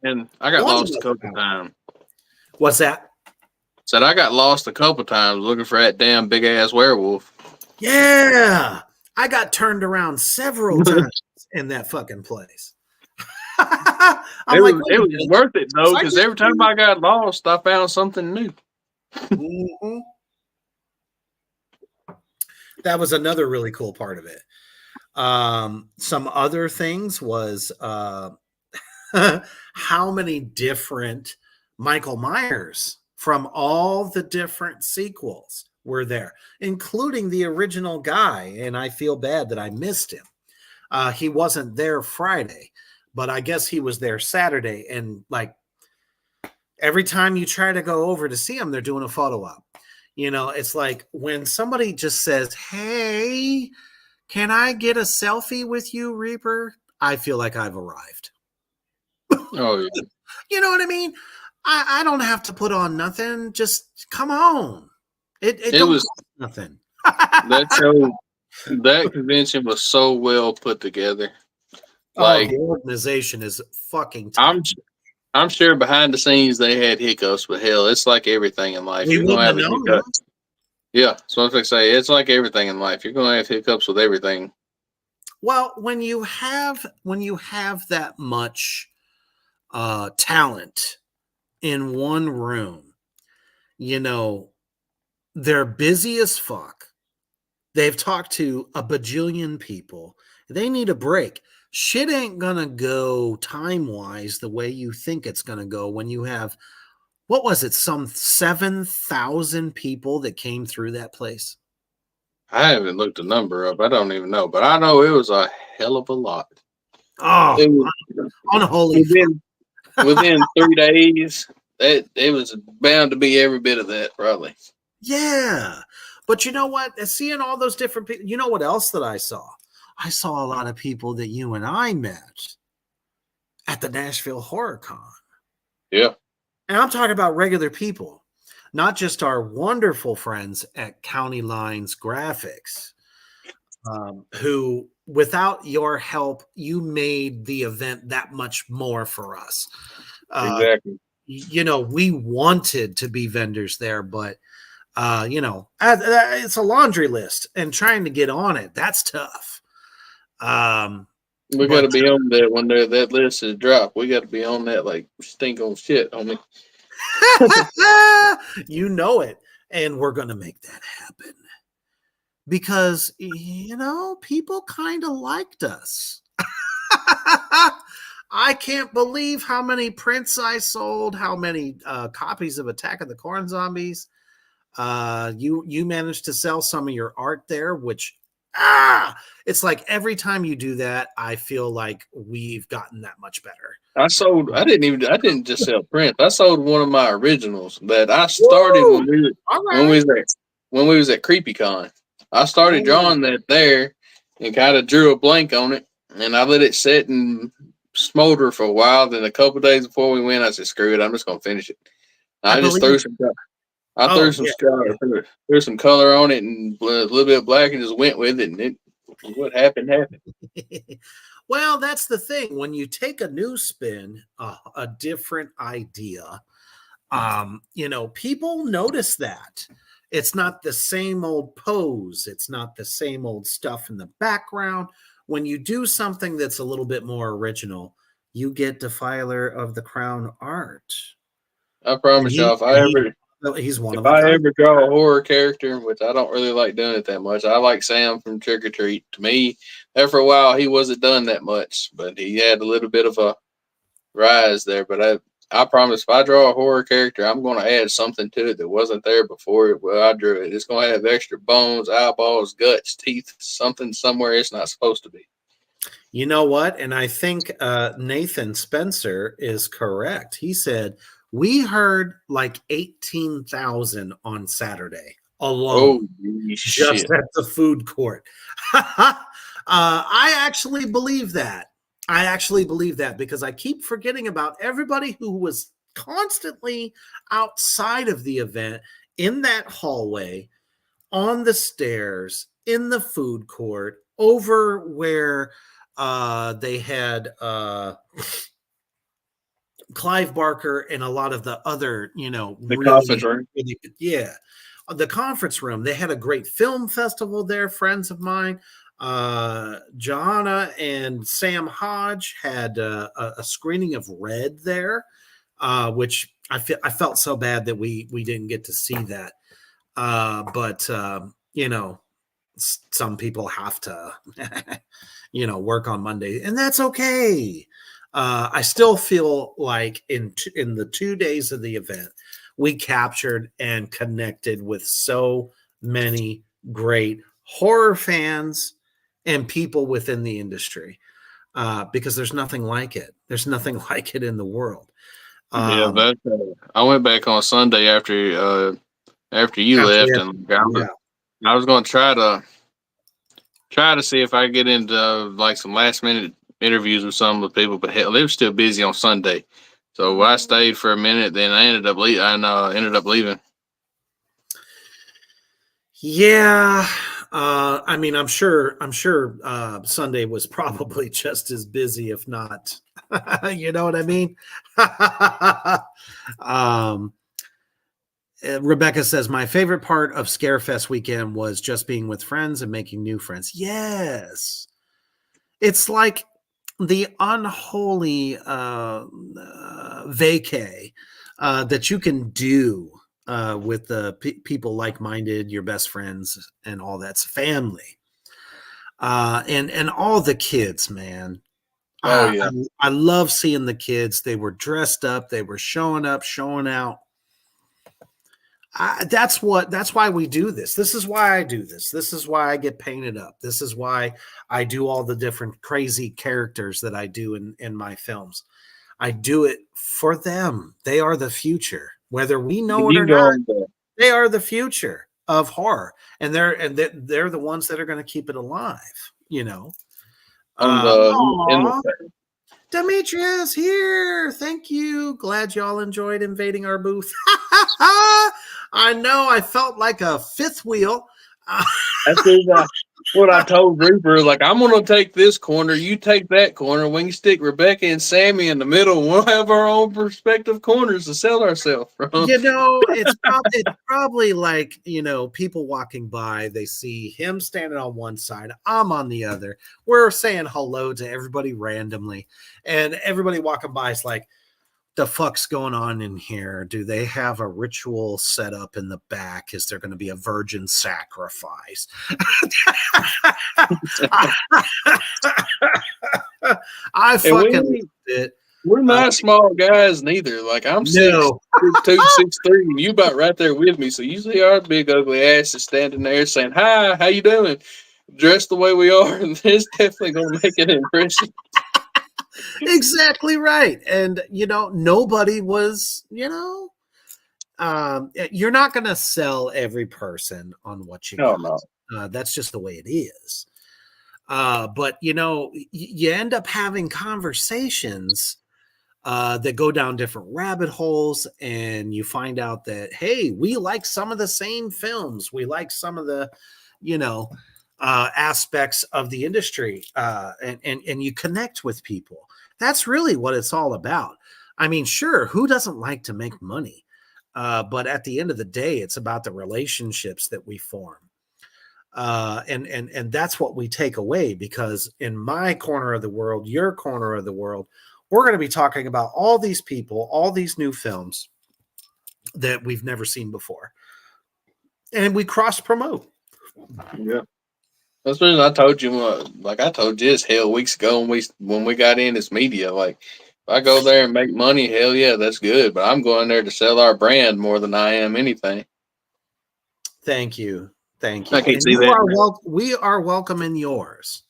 C: And I got lost a couple times.
B: What's that?
C: Said I got lost a couple times looking for that damn big ass werewolf.
B: Yeah. I got turned around several times in that fucking place.
C: It was worth it though, because every time I got lost, I found something new.
B: Mm-hmm. That was another really cool part of it. Some other things was how many different Michael Myers from all the different sequels were there, including the original guy. And I feel bad that I missed him. He wasn't there Friday, but I guess he was there Saturday. And like every time you try to go over to see him, they're doing a photo op. It's like when somebody just says, "Hey, can I get a selfie with you, Reaper?" I feel like I've arrived.
C: Oh, yeah.
B: You know what I mean? I don't have to put on nothing. Just come on. It was nothing.
C: That convention was so well put together. Like,
B: the organization is fucking tight.
C: I'm sure behind the scenes they had hiccups, but hell, it's like everything in life. You're gonna have hiccups. Yeah, so I was going to say, it's like everything in life. You're gonna have hiccups with everything.
B: Well, when you have that much talent in one room, they're busy as fuck. They've talked to a bajillion people. They need a break. Shit ain't gonna go time-wise the way you think it's gonna go when you have, what was it, some 7,000 people that came through that place?
C: I haven't looked the number up. I don't even know, but I know it was a hell of a lot.
B: Oh, unholy.
C: Within 3 days, it was bound to be every bit of that, probably.
B: Yeah. But you know what? Seeing all those different people, you know what else that I saw? I saw a lot of people that you and I met at the Nashville Horror Con.
C: Yeah.
B: And I'm talking about regular people, not just our wonderful friends at County Lines Graphics, who, without your help, you made the event that much more for us.
C: Exactly.
B: We wanted to be vendors there, but it's a laundry list, and trying to get on it, that's tough.
C: We got to be on that when that list is dropped. We got to be on that like stink on shit, homie.
B: You know it, and we're gonna make that happen because people kind of liked us. I can't believe how many prints I sold, how many copies of Attack of the Corn Zombies. You managed to sell some of your art there, which it's like every time you do that, I feel like we've gotten that much better.
C: I didn't just sell prints. I sold one of my originals that I started when we was at CreepyCon. I started drawing that there and kind of drew a blank on it, and I let it sit and smolder for a while. Then a couple days before we went, I said, "Screw it, I'm just gonna finish it." I just threw some. Threw some color on it and a little bit of black and just went with it, and What happened happened.
B: Well, that's the thing. When you take a new spin, a different idea, people notice that. It's not the same old pose. It's not the same old stuff in the background. When you do something that's a little bit more original, you get Defiler of the Crown art.
C: I promise y'all,
B: He's one
C: if
B: of a
C: I
B: kind.
C: ever draw a horror character, which I don't really like doing it that much, I like Sam from Trick or Treat. To me, there for a while, he wasn't done that much, but he had a little bit of a rise there. But I promise, if I draw a horror character, I'm going to add something to it that wasn't there before I drew it. It's going to have extra bones, eyeballs, guts, teeth, something somewhere it's not supposed to be.
B: You know what? And I think Nathan Spencer is correct. He said, we heard like 18,000 on Saturday alone, just
C: shit.
B: at the food court. I actually believe that. Because I keep forgetting about everybody who was constantly outside of the event, in that hallway, on the stairs, in the food court, over where they had Clive Barker and a lot of the other,
C: The conference room.
B: The conference room. They had a great film festival there. Friends of mine, Johanna and Sam Hodge had a screening of Red there, which I felt so bad that we didn't get to see that. But some people have to, work on Monday, and that's okay. I still feel like in the 2 days of the event, we captured and connected with so many great horror fans and people within the industry, because there's nothing like it. There's nothing like it in the world.
C: I went back on Sunday after you left, and I was going to try to see if I could get into like some last minute interviews with some of the people, but hell, it was still busy on Sunday, so I stayed for a minute. Then I ended up leaving.
B: Yeah, I'm sure Sunday was probably just as busy, if not. You know what I mean? Rebecca says, my favorite part of Scarefest weekend was just being with friends and making new friends. Yes. It's like the unholy vacay that you can do with the people like-minded, your best friends, and all that's family. And all the kids, man.
C: Oh, yeah.
B: I love seeing the kids. They were dressed up. They were showing up, showing out. That's why we do this. This is why I do this. This is why I get painted up. This is why I do all the different crazy characters that I do in my films. I do it for them. They are the future. Whether we know it or not, they are the future of horror. And they're the ones that are going to keep it alive, Demetrius here. Thank you. Glad y'all enjoyed invading our booth. I know. I felt like a fifth wheel.
C: That's what I told Reaper. Like, I'm going to take this corner. You take that corner. We can stick Rebecca and Sammy in the middle. We'll have our own respective corners to sell ourselves from.
B: It's probably like, people walking by, they see him standing on one side, I'm on the other. We're saying hello to everybody randomly. And everybody walking by is like, the fuck's going on in here? Do they have a ritual set up in the back? Is there going to be a virgin sacrifice? I fucking loved it.
C: We're not small guys neither. Like, I'm 6'2", 6'3", and you about right there with me. So usually our big ugly ass is standing there saying, "Hi, how you doing?" Dressed the way we are, and it's definitely going to make an impression.
B: Exactly right. And nobody was, you're not going to sell every person on what you got.
C: No.
B: That's just the way it is. But you end up having conversations that go down different rabbit holes, and you find out that, hey, we like some of the same films. We like some of the, aspects of the industry, and you connect with people. That's really what it's all about. I mean, sure, who doesn't like to make money? But at the end of the day, it's about the relationships that we form. And that's what we take away, because in my corner of the world, your corner of the world, we're going to be talking about all these people, all these new films that we've never seen before. And we cross promote.
C: Yeah. That's what I told you. Like I told you, this hell weeks ago when we got in this media. Like if I go there and make money, hell yeah, that's good. But I'm going there to sell our brand more than I am anything.
B: Thank you. Thank you.
C: I can't
B: And
C: see
B: you
C: that.
B: are we are welcome in yours.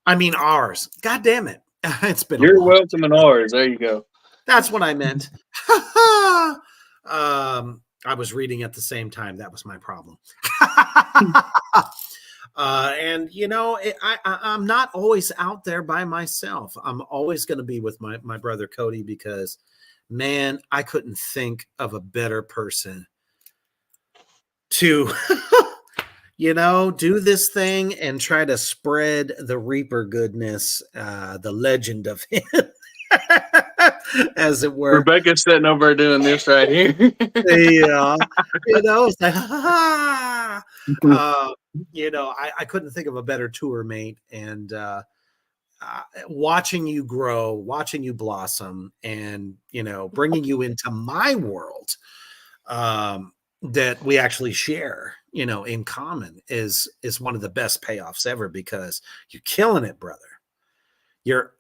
B: I mean ours. God damn it. It's been
C: You're welcome in ours. There you go.
B: That's what I meant. I was reading at the same time. That was my problem. And you know, I'm not always out there by myself. I'm always going to be with my brother Cody, because man, I couldn't think of a better person to do this thing and try to spread the Reaper goodness, the legend of him, as it were.
C: Rebecca's sitting over doing this right here.
B: Yeah, it's like, I couldn't think of a better tour mate, and watching you grow, watching you blossom, and bringing you into my world, that we actually share, in common, is one of the best payoffs ever, because you're killing it, brother. Your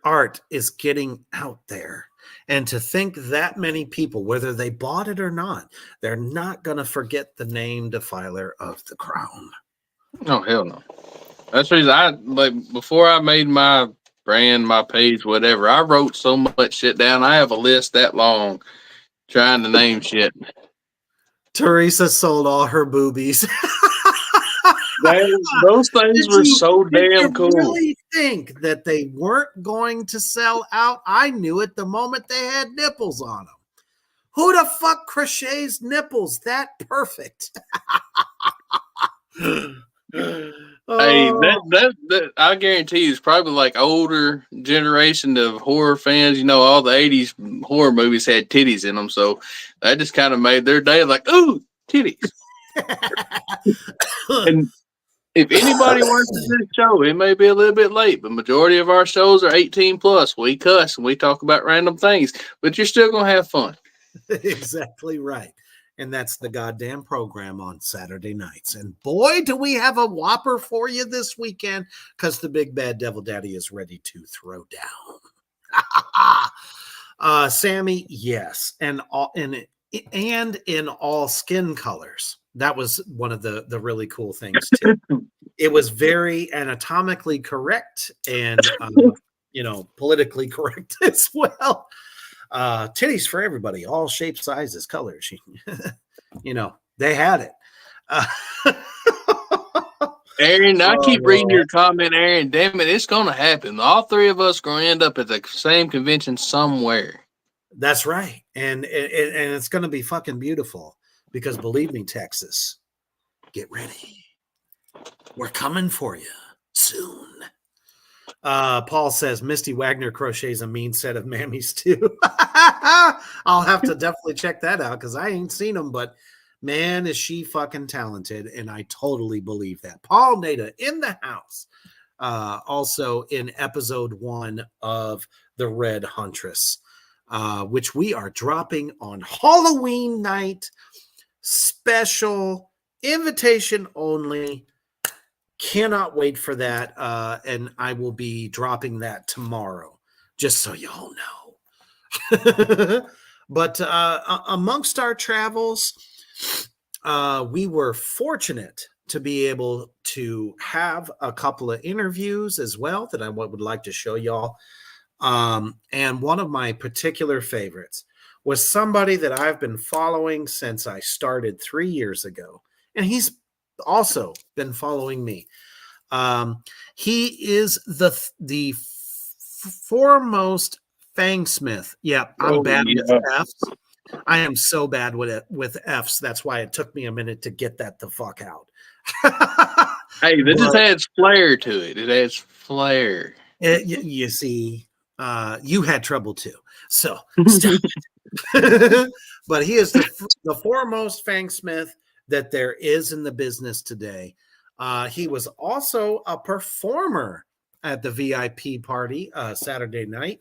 B: art is getting out there. And to think that many people, whether they bought it or not, they're not going to forget the name Defiler of the Crown.
C: Oh, hell no. That's the reason I, like, before I made my brand, my page, whatever, I wrote so much shit down. I have a list that long trying to name shit.
B: Teresa sold all her boobies.
C: Those things were so damn cool.
B: Did you really think that they weren't going to sell out? I knew it the moment they had nipples on them. Who the fuck crochets nipples that perfect?
C: Hey, that I guarantee you is probably like older generation of horror fans. All the 80s horror movies had titties in them, so that just kind of made their day like, ooh, titties. And if anybody watches this show, it may be a little bit late, but majority of our shows are 18 plus. We cuss and we talk about random things, but you're still gonna have fun.
B: Exactly right. And that's the goddamn program on Saturday nights. And boy, do we have a whopper for you this weekend, because the big bad devil daddy is ready to throw down. Sammy, yes. And in all skin colors. That was one of the really cool things too. It was very anatomically correct and politically correct as well. Titties for everybody, all shapes, sizes, colors. They had it.
C: Aaron, I keep reading your comment, Aaron. Damn it, it's gonna happen. All three of us gonna end up at the same convention somewhere.
B: That's right, and it's gonna be fucking beautiful, because believe me, Texas, get ready. We're coming for you soon. Paul says Misty Wagner crochets a mean set of mammies too. I'll have to definitely check that out, because I ain't seen them, but man, is she fucking talented, and I totally believe that. Paul Nada in the house, also in episode 1 of The Red Huntress, which we are dropping on Halloween night, special, invitation only. Cannot wait for that, and I will be dropping that tomorrow, just so y'all know. But amongst our travels, we were fortunate to be able to have a couple of interviews as well that I would like to show y'all. And one of my particular favorites was somebody that I've been following since I started 3 years ago, and he's also been following me. He is the foremost fangsmith. Yeah, I'm bad with F's. I am so bad with F's. That's why it took me a minute to get that the fuck out.
C: Hey, this just adds flair to it. It adds flair.
B: You see, you had trouble too. So stop. But he is the foremost fangsmith that there is in the business today. He was also a performer at the VIP party Saturday night,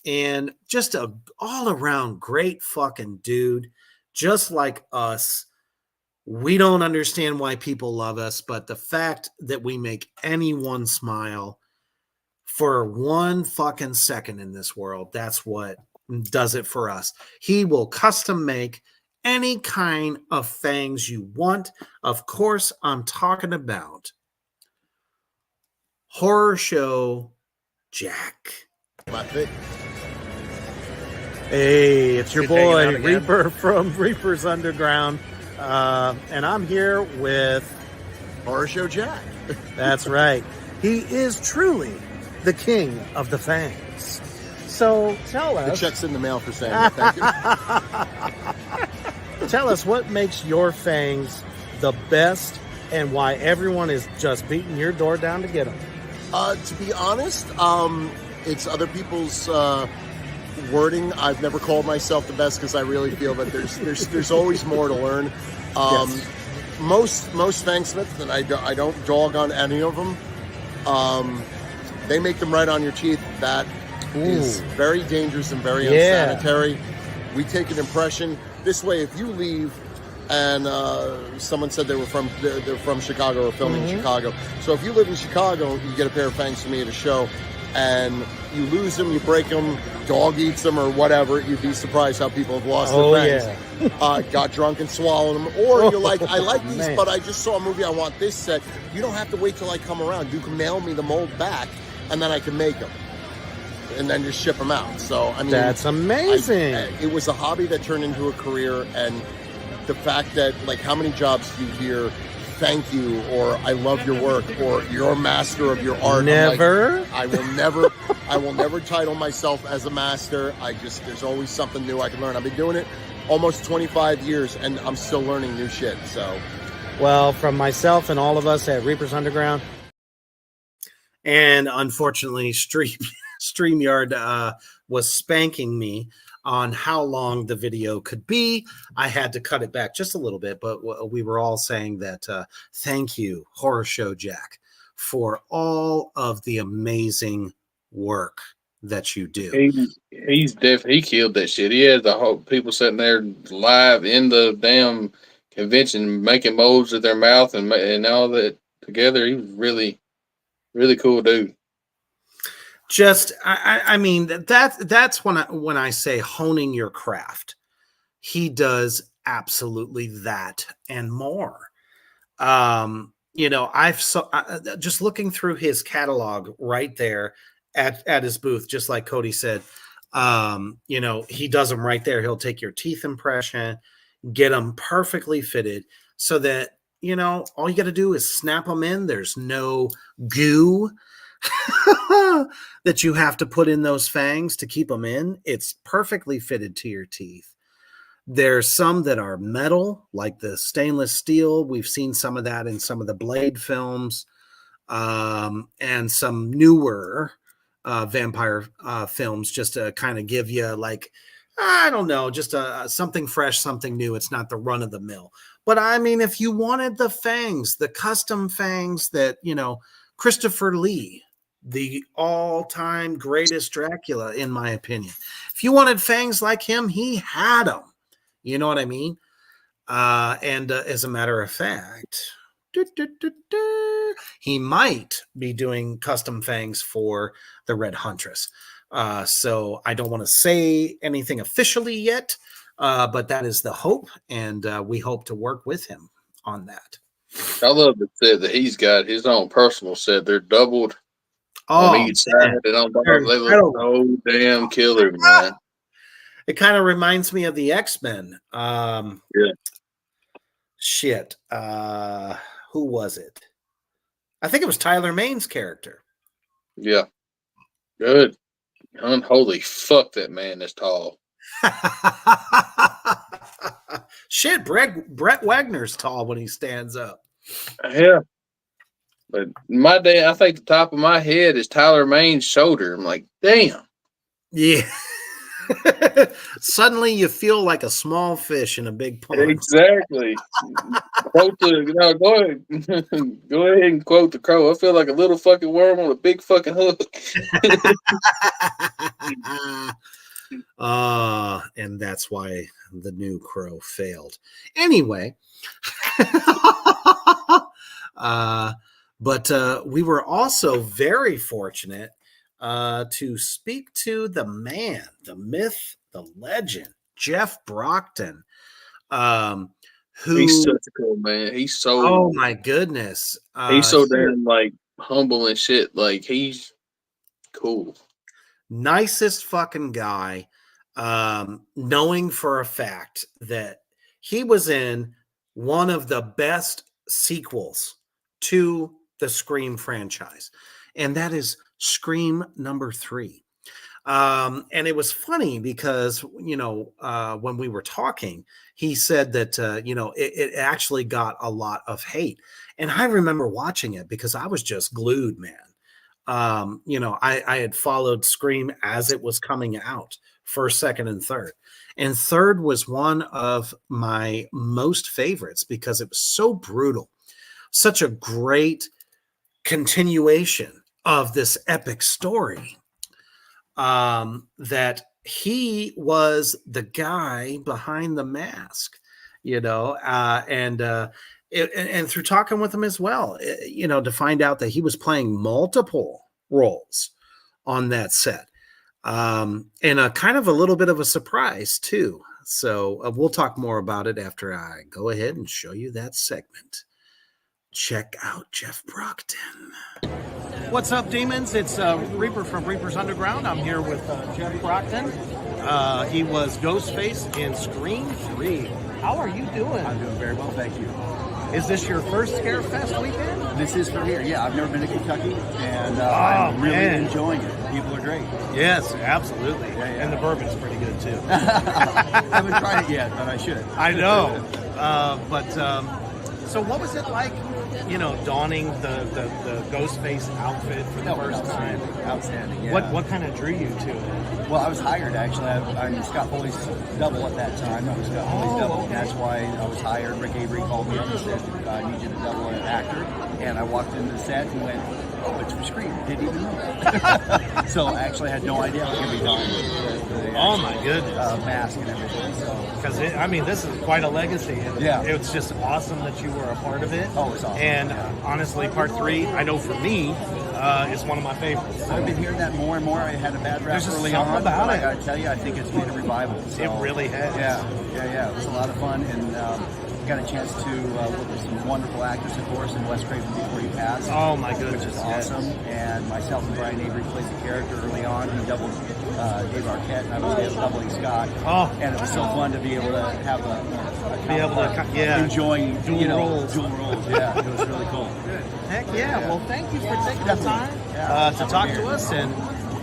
B: and just a all around great fucking dude, just like us. We don't understand why people love us, but the fact that we make anyone smile for one fucking second in this world, that's what does it for us. He will custom make any kind of fangs you want. Of course, I'm talking about Horror Show Jack.
D: Hey, it's your boy Reaper from Reaper's Underground, and I'm here with
E: Horror Show Jack.
D: That's right. He is truly the king of the fangs. So tell us.
E: The check's in the mail for saying that. Thank
D: you. Tell us what makes your fangs the best and why everyone is just beating your door down to get them.
E: To be honest, it's other people's wording. I've never called myself the best because I really feel that there's always more to learn.
D: Yes.
E: Most fangsmiths, and I don't dog on any of them. They make them right on your teeth. That is very dangerous and very unsanitary. We take an impression. This way, if you leave and someone said they're from Chicago or filming in Chicago. So if you live in Chicago, you get a pair of fangs from me at a show, and you lose them, you break them, dog eats them or whatever, you'd be surprised how people have lost their fangs. Got drunk and swallowed them. Or you're like, I like these, but I just saw a movie, I want this set. You don't have to wait till I come around. You can mail me the mold back, and then I can make them. And then just ship them out. So, I mean...
D: That's amazing.
E: It was a hobby that turned into a career, and the fact that, like, how many jobs do you hear, thank you, or I love your work, or you're a master of your art?
D: Never.
E: Like, I will never title myself as a master. There's always something new I can learn. I've been doing it almost 25 years, and I'm still learning new shit, so.
D: Well, from myself and all of us at Reaper's Underground.
B: And unfortunately, StreamYard was spanking me on how long the video could be. I had to cut it back just a little bit, but we were all saying that thank you, Horror Show Jack, for all of the amazing work that you do.
C: He killed that shit. He had the whole people sitting there live in the damn convention making molds of their mouth and all that together. He was really, really cool dude.
B: Just, I mean, that's when I say honing your craft. He does absolutely that and more. You know, just looking through his catalog right there at his booth, just like Cody said, you know, he does them right there. He'll take your teeth impression, get them perfectly fitted so that, you know, all you got to do is snap them in. There's no goo that you have to put in those fangs to keep them in. It's perfectly fitted to your teeth. There's some that are metal, like the stainless steel. We've seen some of that in some of the Blade films, and some newer vampire films, just to kind of give you, like, I don't know, just something fresh, something new. It's not the run of the mill. But I mean, if you wanted the fangs, the custom fangs that, you know, Christopher Lee, the all-time greatest Dracula, in my opinion. If you wanted fangs like him, he had them. You know what I mean? And as a matter of fact, he might be doing custom fangs for the Red Huntress. So I don't want to say anything officially yet, but that is the hope, and we hope to work with him on that.
C: I love the set that he's got his own personal set. They're doubled on each side. They look so damn killer, man.
B: It kind of reminds me of the X-Men. Shit. Who was it? I think it was Tyler Maine's character.
C: Yeah. Good. Unholy fuck, that man is tall.
B: Shit, Brett Wagner's tall when he stands up.
C: Yeah. But my day, I think the top of my head is Tyler Maine's shoulder. I'm like, damn.
B: Yeah. Suddenly you feel like a small fish in a big pond.
C: Exactly. Quote the no, go ahead. Go ahead and quote the crow. I feel like a little fucking worm on a big fucking hook.
B: And that's why the new crow failed. Anyway, but we were also very fortunate to speak to the man, the myth, the legend, Jeff Brockton, who
C: He's such a cool man. He's so
B: oh my goodness,
C: he's so damn like humble and shit. Like he's cool.
B: Nicest fucking guy. Knowing for a fact that he was in one of the best sequels to the Scream franchise, and that is Scream #3. And it was funny because, when we were talking, he said that, it actually got a lot of hate. And I remember watching it because I was just glued, man. I had followed Scream as it was coming out, first, second, and third. And third was one of my most favorites because it was so brutal, such a great continuation of this epic story, that he was the guy behind the mask, and through talking with him as well, to find out that he was playing multiple roles on that set, and a kind of a little bit of a surprise too. So we'll talk more about it after I go ahead and show you that segment. Check out Jeff Brockton. What's up, demons? It's Reaper from Reaper's Underground. I'm here with Jeff Brockton. He was Ghostface in Scream 3. How are you doing?
F: I'm doing very well, thank you.
B: Is this your first Scarefest weekend?
F: This is for here. Yeah, I've never been to Kentucky, and I'm really enjoying it. The people are great.
B: Yes, absolutely.
F: Yeah.
B: And the bourbon's pretty good, too.
F: I haven't tried it yet, but I should.
B: I know. So what was it like, donning the Ghostface outfit for the first time?
F: Outstanding, yeah.
B: What kind of drew you to it?
F: Well, I was hired, actually. I'm Scott Foley's double at that time. I was Scott Foley's double.
B: Okay.
F: That's why I was hired. Rick Avery called me up and said, I need you to double an actor. And I walked into the set and went, oh, it's for Scream. Didn't even know. So I actually had no idea I was going to be donning the
B: Oh, my goodness.
F: mask and everything. So
B: Because, this is quite a legacy. And
F: Yeah.
B: it's just awesome that you were a part of it.
F: Oh, it's awesome.
B: And honestly, part 3, I know for me, is one of my favorites.
F: I've been hearing that more and more. I had a bad rap
B: There's just
F: early
B: something
F: on,
B: about
F: but
B: it.
F: I gotta tell you, I think it's made a revival. So,
B: It really has.
F: Yeah. It was a lot of fun, and got a chance to work with some wonderful actors, of course, and Wes Craven before he passed.
B: Oh, my goodness.
F: Which is
B: yes.
F: awesome. And myself and Brian Avery plays the character early on. He doubled Dave Arquette, and I was doubling Scott.
B: Oh.
F: And it was so fun to be able to have enjoying
B: dual roles.
F: Dual roles, yeah. It was really cool.
B: Heck yeah. Well, thank you for taking the time to talk to us, and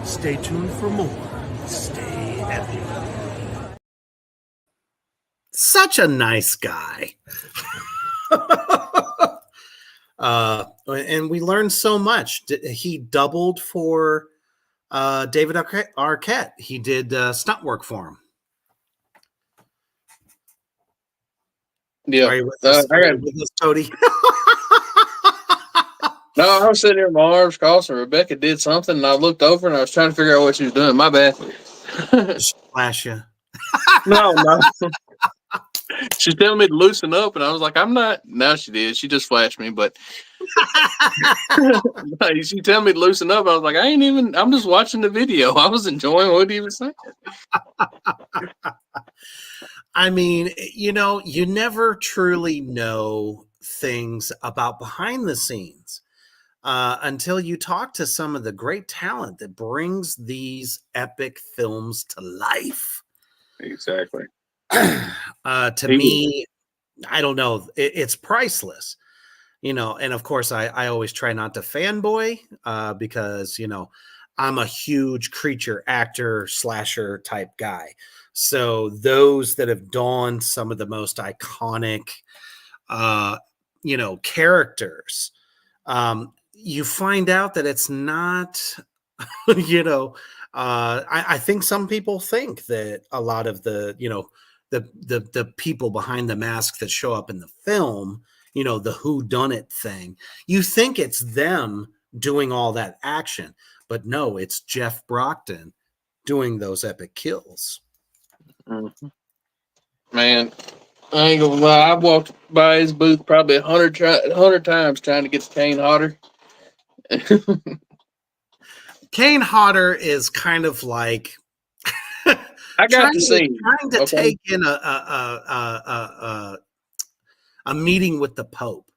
B: stay tuned for more. Stay heavy. Such a nice guy. And we learned so much. He doubled for David Arquette. He did stunt work for him.
C: Yeah.
B: Are you with us, Cody?
C: No, I was sitting there with my arms crossed, and Rebecca did something, and I looked over, and I was trying to figure out what she was doing. My bad.
B: Flash you.
C: No. She's telling me to loosen up, and I was like, I'm not. Now she did. She just flashed me, but she telling me to loosen up. I was like, I'm just watching the video. I was enjoying what he was saying.
B: You never truly know things about behind the scenes until you talk to some of the great talent that brings these epic films to life.
C: Exactly.
B: To me, I don't know. It's priceless, and of course I always try not to fanboy because, I'm a huge creature actor slasher type guy. So those that have donned some of the most iconic characters, you find out that it's not, I think some people think that a lot of the, the people behind the mask that show up in the film, the who done it thing, you think it's them doing all that action, but no, it's Jeff Brockton doing those epic kills.
C: Mm-hmm. Man, I ain't gonna lie. I walked by his booth probably 100 times trying to get to Kane Hodder.
B: Kane Hodder is kind of like
C: I got to see
B: trying to take in a meeting with the Pope,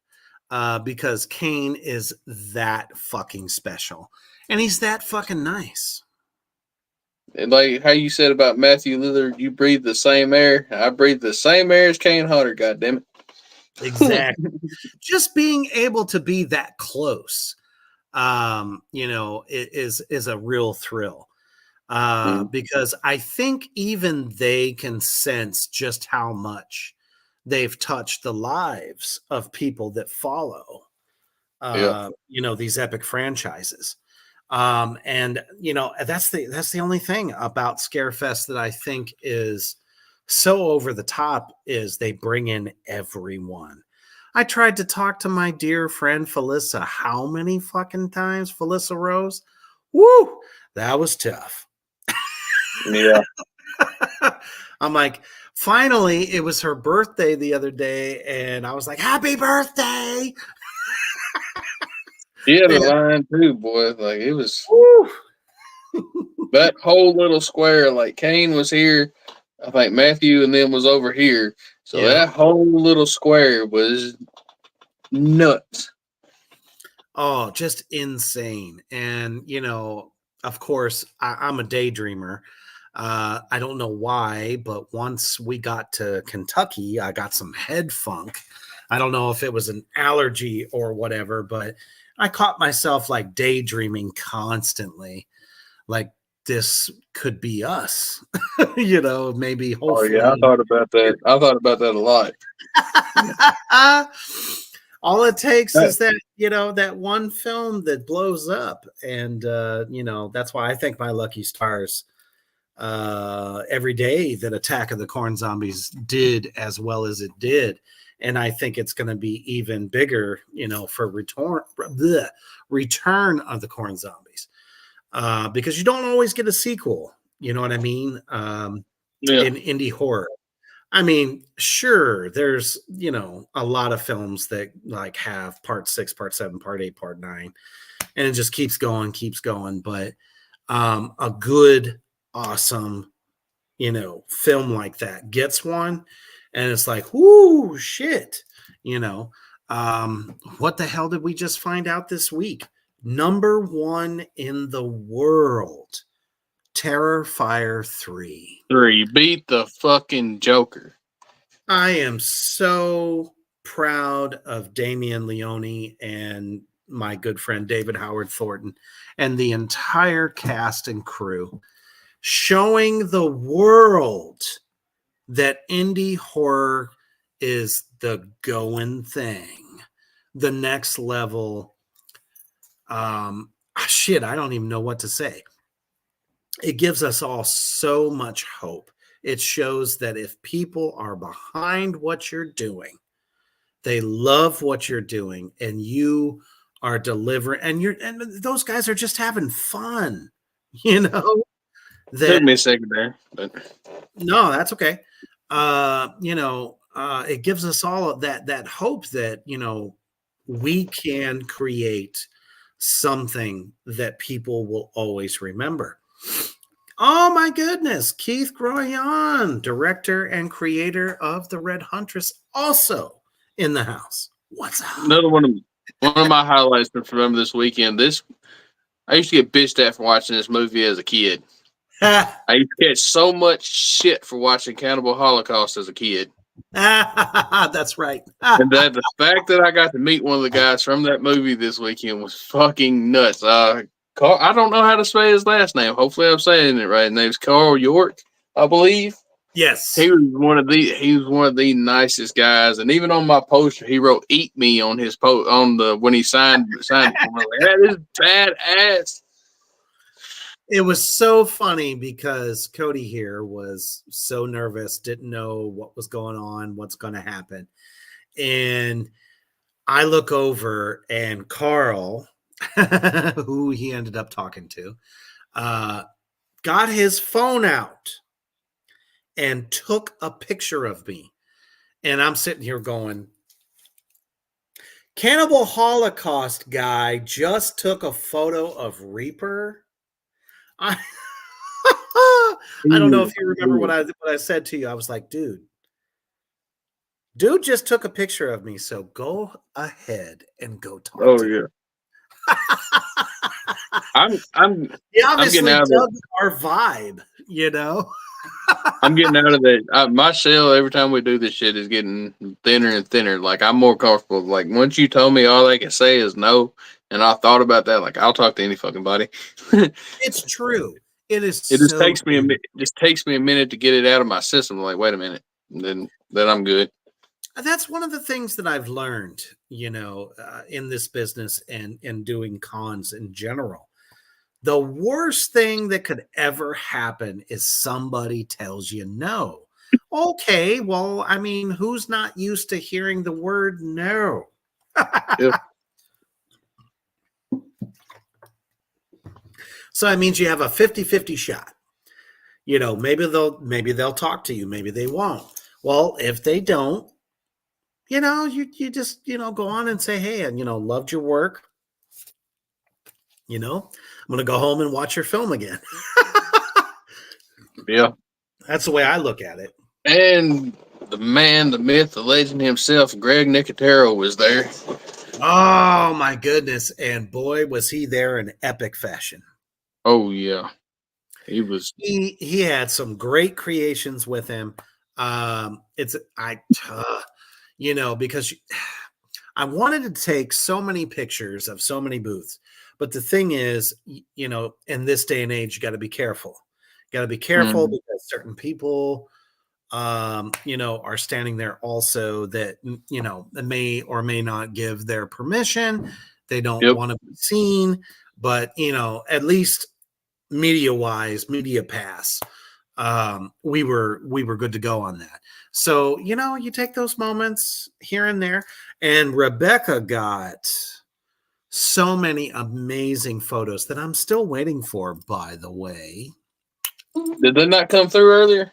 B: because Kane is that fucking special, and he's that fucking nice.
C: And like how you said about Matthew Lillard, you breathe the same air. I breathe the same air as Kane Hodder. Goddamn it!
B: Exactly. Just being able to be that close, is a real thrill. Because I think even they can sense just how much they've touched the lives of people that follow, these epic franchises. And that's the only thing about Scarefest that I think is so over the top is they bring in everyone. I tried to talk to my dear friend Felissa how many fucking times? Felissa Rose? Woo! That was tough.
C: Yeah.
B: I'm like, finally, it was her birthday the other day, and I was like, happy birthday!
C: She had a line too, boy. Like it was that whole little square. Like Kane was here, I think Matthew and them was over here. So that whole little square was nuts.
B: Oh, just insane. And of course, I'm a daydreamer. I don't know why, but once we got to Kentucky, I got some head funk. I don't know if it was an allergy or whatever, but I caught myself like daydreaming constantly. Like this could be us, maybe hopefully.
C: Oh yeah, I thought about that. I thought about that a lot.
B: All it takes is that, that one film that blows up. And, that's why I thank my lucky stars every day that Attack of the Corn Zombies did as well as it did. And I think it's going to be even bigger, for Return of the Corn Zombies, because you don't always get a sequel. You know what I mean? In indie horror. I mean, sure, there's, a lot of films that like have part 6, part 7, part 8, part 9, and it just keeps going. But a good, awesome, film like that gets one, and it's like, whoo, shit, what the hell did we just find out this week? Number 1 in the world, Terrifier 3.
C: 3 beat the fucking Joker.
B: I am so proud of Damian Leone and my good friend David Howard Thornton and the entire cast and crew, showing the world that indie horror is the going thing, the next level. Shit, I don't even know what to say. It gives us all so much hope. It shows that if people are behind what you're doing, they love what you're doing, and you are delivering, and those guys are just having fun, That,
C: took me a second there, but
B: no, that's okay. It gives us all of that hope that we can create something that people will always remember. Oh my goodness, Keith Groyan, director and creator of The Red Huntress, also in the house. What's up?
C: Another one of my highlights from this weekend. I used to get bitched at for watching this movie as a kid. I used to catch so much shit for watching Cannibal Holocaust as a kid.
B: That's right.
C: And the fact that I got to meet one of the guys from that movie this weekend was fucking nuts. I don't know how to say his last name. Hopefully I'm saying it right. His name's Carl York, I believe.
B: Yes.
C: He was one of the nicest guys, and even on my poster, he wrote "Eat Me" on his on the when he signed it for me. Like, that is badass.
B: It was so funny because Cody here was so nervous, didn't know what was going on, what's going to happen. And I look over and Carl, who he ended up talking to, got his phone out and took a picture of me. And I'm sitting here going, Cannibal Holocaust guy just took a photo of Reaper. I I don't know if you remember what I said to you. I was like, dude just took a picture of me, so go ahead and go talk
C: Oh
B: to him.
C: yeah. I'm
B: He obviously
C: getting out of
B: dug our vibe, you know.
C: I'm getting out of that. My shell every time we do this shit is getting thinner and thinner. Like I'm more comfortable. Like once you told me all they can say is no, and I thought about that. Like I'll talk to any fucking body.
B: It's true. It is
C: It just
B: so
C: takes me
B: true.
C: just takes me a minute to get it out of my system. Like wait a minute, and then I'm good.
B: That's one of the things that I've learned, you know, in this business and doing cons in general. The worst thing that could ever happen is somebody tells you no. Okay, well, I mean, who's not used to hearing the word no?
C: Yep.
B: So that means you have a 50-50 shot. You know, maybe they'll talk to you, maybe they won't. Well, if they don't, you know, you just, you know, go on and say, hey, and you know, loved your work. You know, I'm going to go home and watch your film again.
C: Yeah.
B: That's the way I look at it.
C: And the man, the myth, the legend himself, Greg Nicotero, was there.
B: Oh my goodness. And boy, was he there in epic fashion.
C: Oh yeah. He was.
B: He had some great creations with him. You know, because I wanted to take so many pictures of so many booths. But the thing is, you know, in this day and age, you got to be careful. You got to be careful because certain people, you know, are standing there also that, you know, may or may not give their permission. They don't
C: Yep.
B: want to be seen. But, you know, at least media-wise, media pass, we were good to go on that. So, you know, you take those moments here and there. And Rebecca got so many amazing photos that I'm still waiting for, by the way.
C: Did they not come through earlier?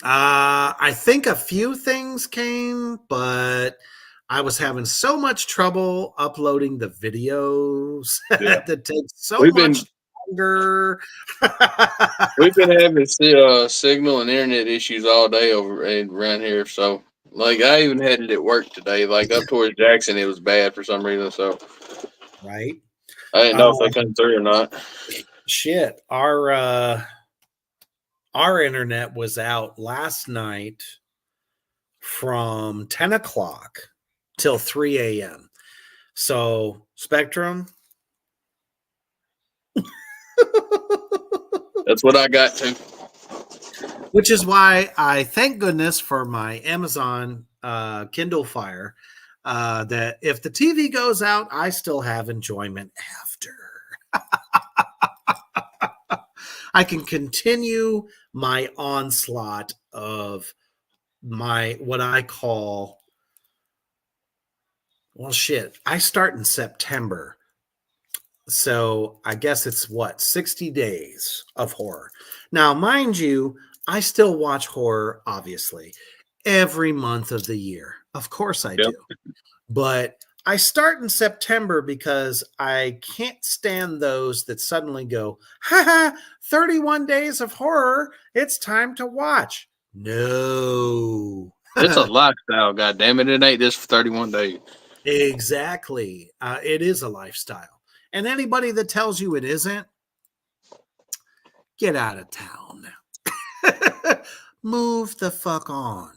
B: I think a few things came, but I was having so much trouble uploading the videos that takes so much longer.
C: We've been having signal and internet issues all day over around here. So, like, I even had it at work today. Like up towards Jackson, it was bad for some reason. So,
B: Right?
C: I didn't know if they come through or not.
B: Shit, our internet was out last night from 10 o'clock till 3 a.m. So, Spectrum.
C: That's what I got to.
B: Which is why I thank goodness for my Amazon Kindle Fire, that if the TV goes out, I still have enjoyment after. I can continue my onslaught of my, what I call, well, shit, I start in September. So I guess it's 60 days of horror. Now, mind you, I still watch horror, obviously, every month of the year. Of course I do. But I start in September because I can't stand those that suddenly go, ha, 31 days of horror. It's time to watch. No.
C: It's a lifestyle, goddammit. It ain't just for 31 days.
B: Exactly. It is a lifestyle. And anybody that tells you it isn't, get out of town. Move the fuck on.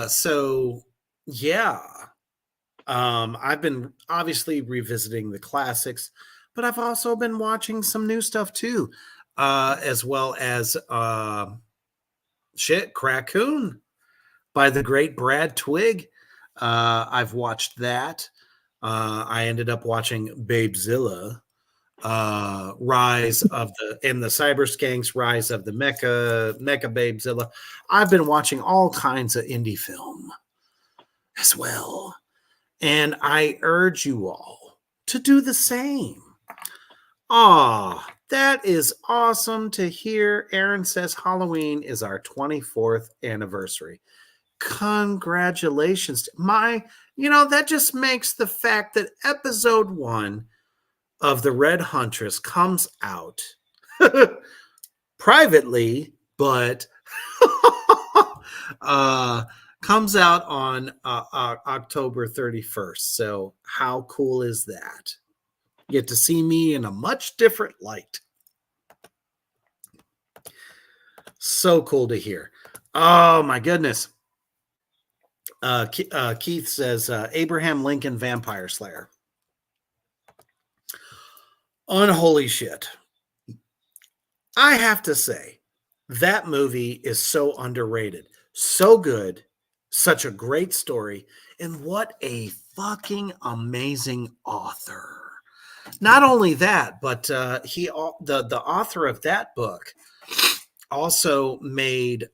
B: So yeah. I've been obviously revisiting the classics, but I've also been watching some new stuff too, as well as shit, Crackoon by the great Brad Twigg. I've watched that. I ended up watching Babezilla, Rise of the Cyber Skanks, Rise of the Mecha Babezilla. I've been watching all kinds of indie film as well. And I urge you all to do the same. That is awesome to hear. Aaron says Halloween is our 24th anniversary. Congratulations. That just makes the fact that episode 1 of The Red Huntress comes out privately, but comes out on October 31st. So how cool is that? You get to see me in a much different light. So cool to hear. Oh my goodness. Keith says Abraham Lincoln Vampire Slayer. Unholy shit. I have to say, that movie is so underrated. So good. Such a great story. And what a fucking amazing author. Not only that, but the author of that book also made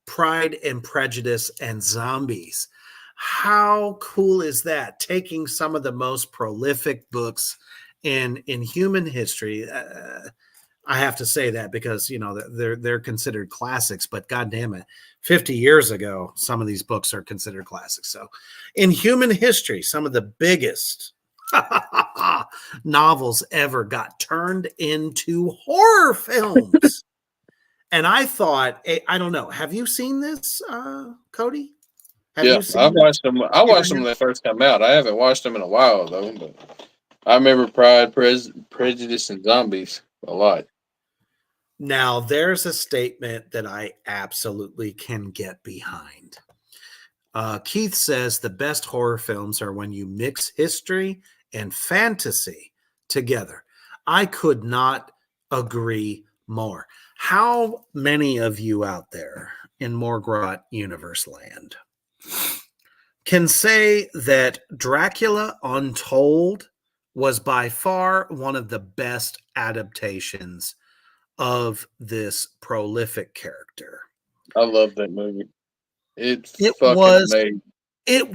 B: Pride and Prejudice and Zombies. How cool is that? Taking some of the most prolific books in human history. I have to say that because they're considered classics, but God damn it, 50 years ago, some of these books are considered classics. So, in human history, some of the biggest novels ever got turned into horror films. And I thought, I don't know, have you seen this, Cody?
C: Yeah, I've watched them. I watched them when they first come out. I haven't watched them in a while though, but I remember Pride, Prejudice, and Zombies a lot.
B: Now, there's a statement that I absolutely can get behind. Keith says the best horror films are when you mix history and fantasy together. I could not agree more. How many of you out there in Morgrot universe land can say that Dracula Untold was by far one of the best adaptations of this prolific character?
C: I love that movie. It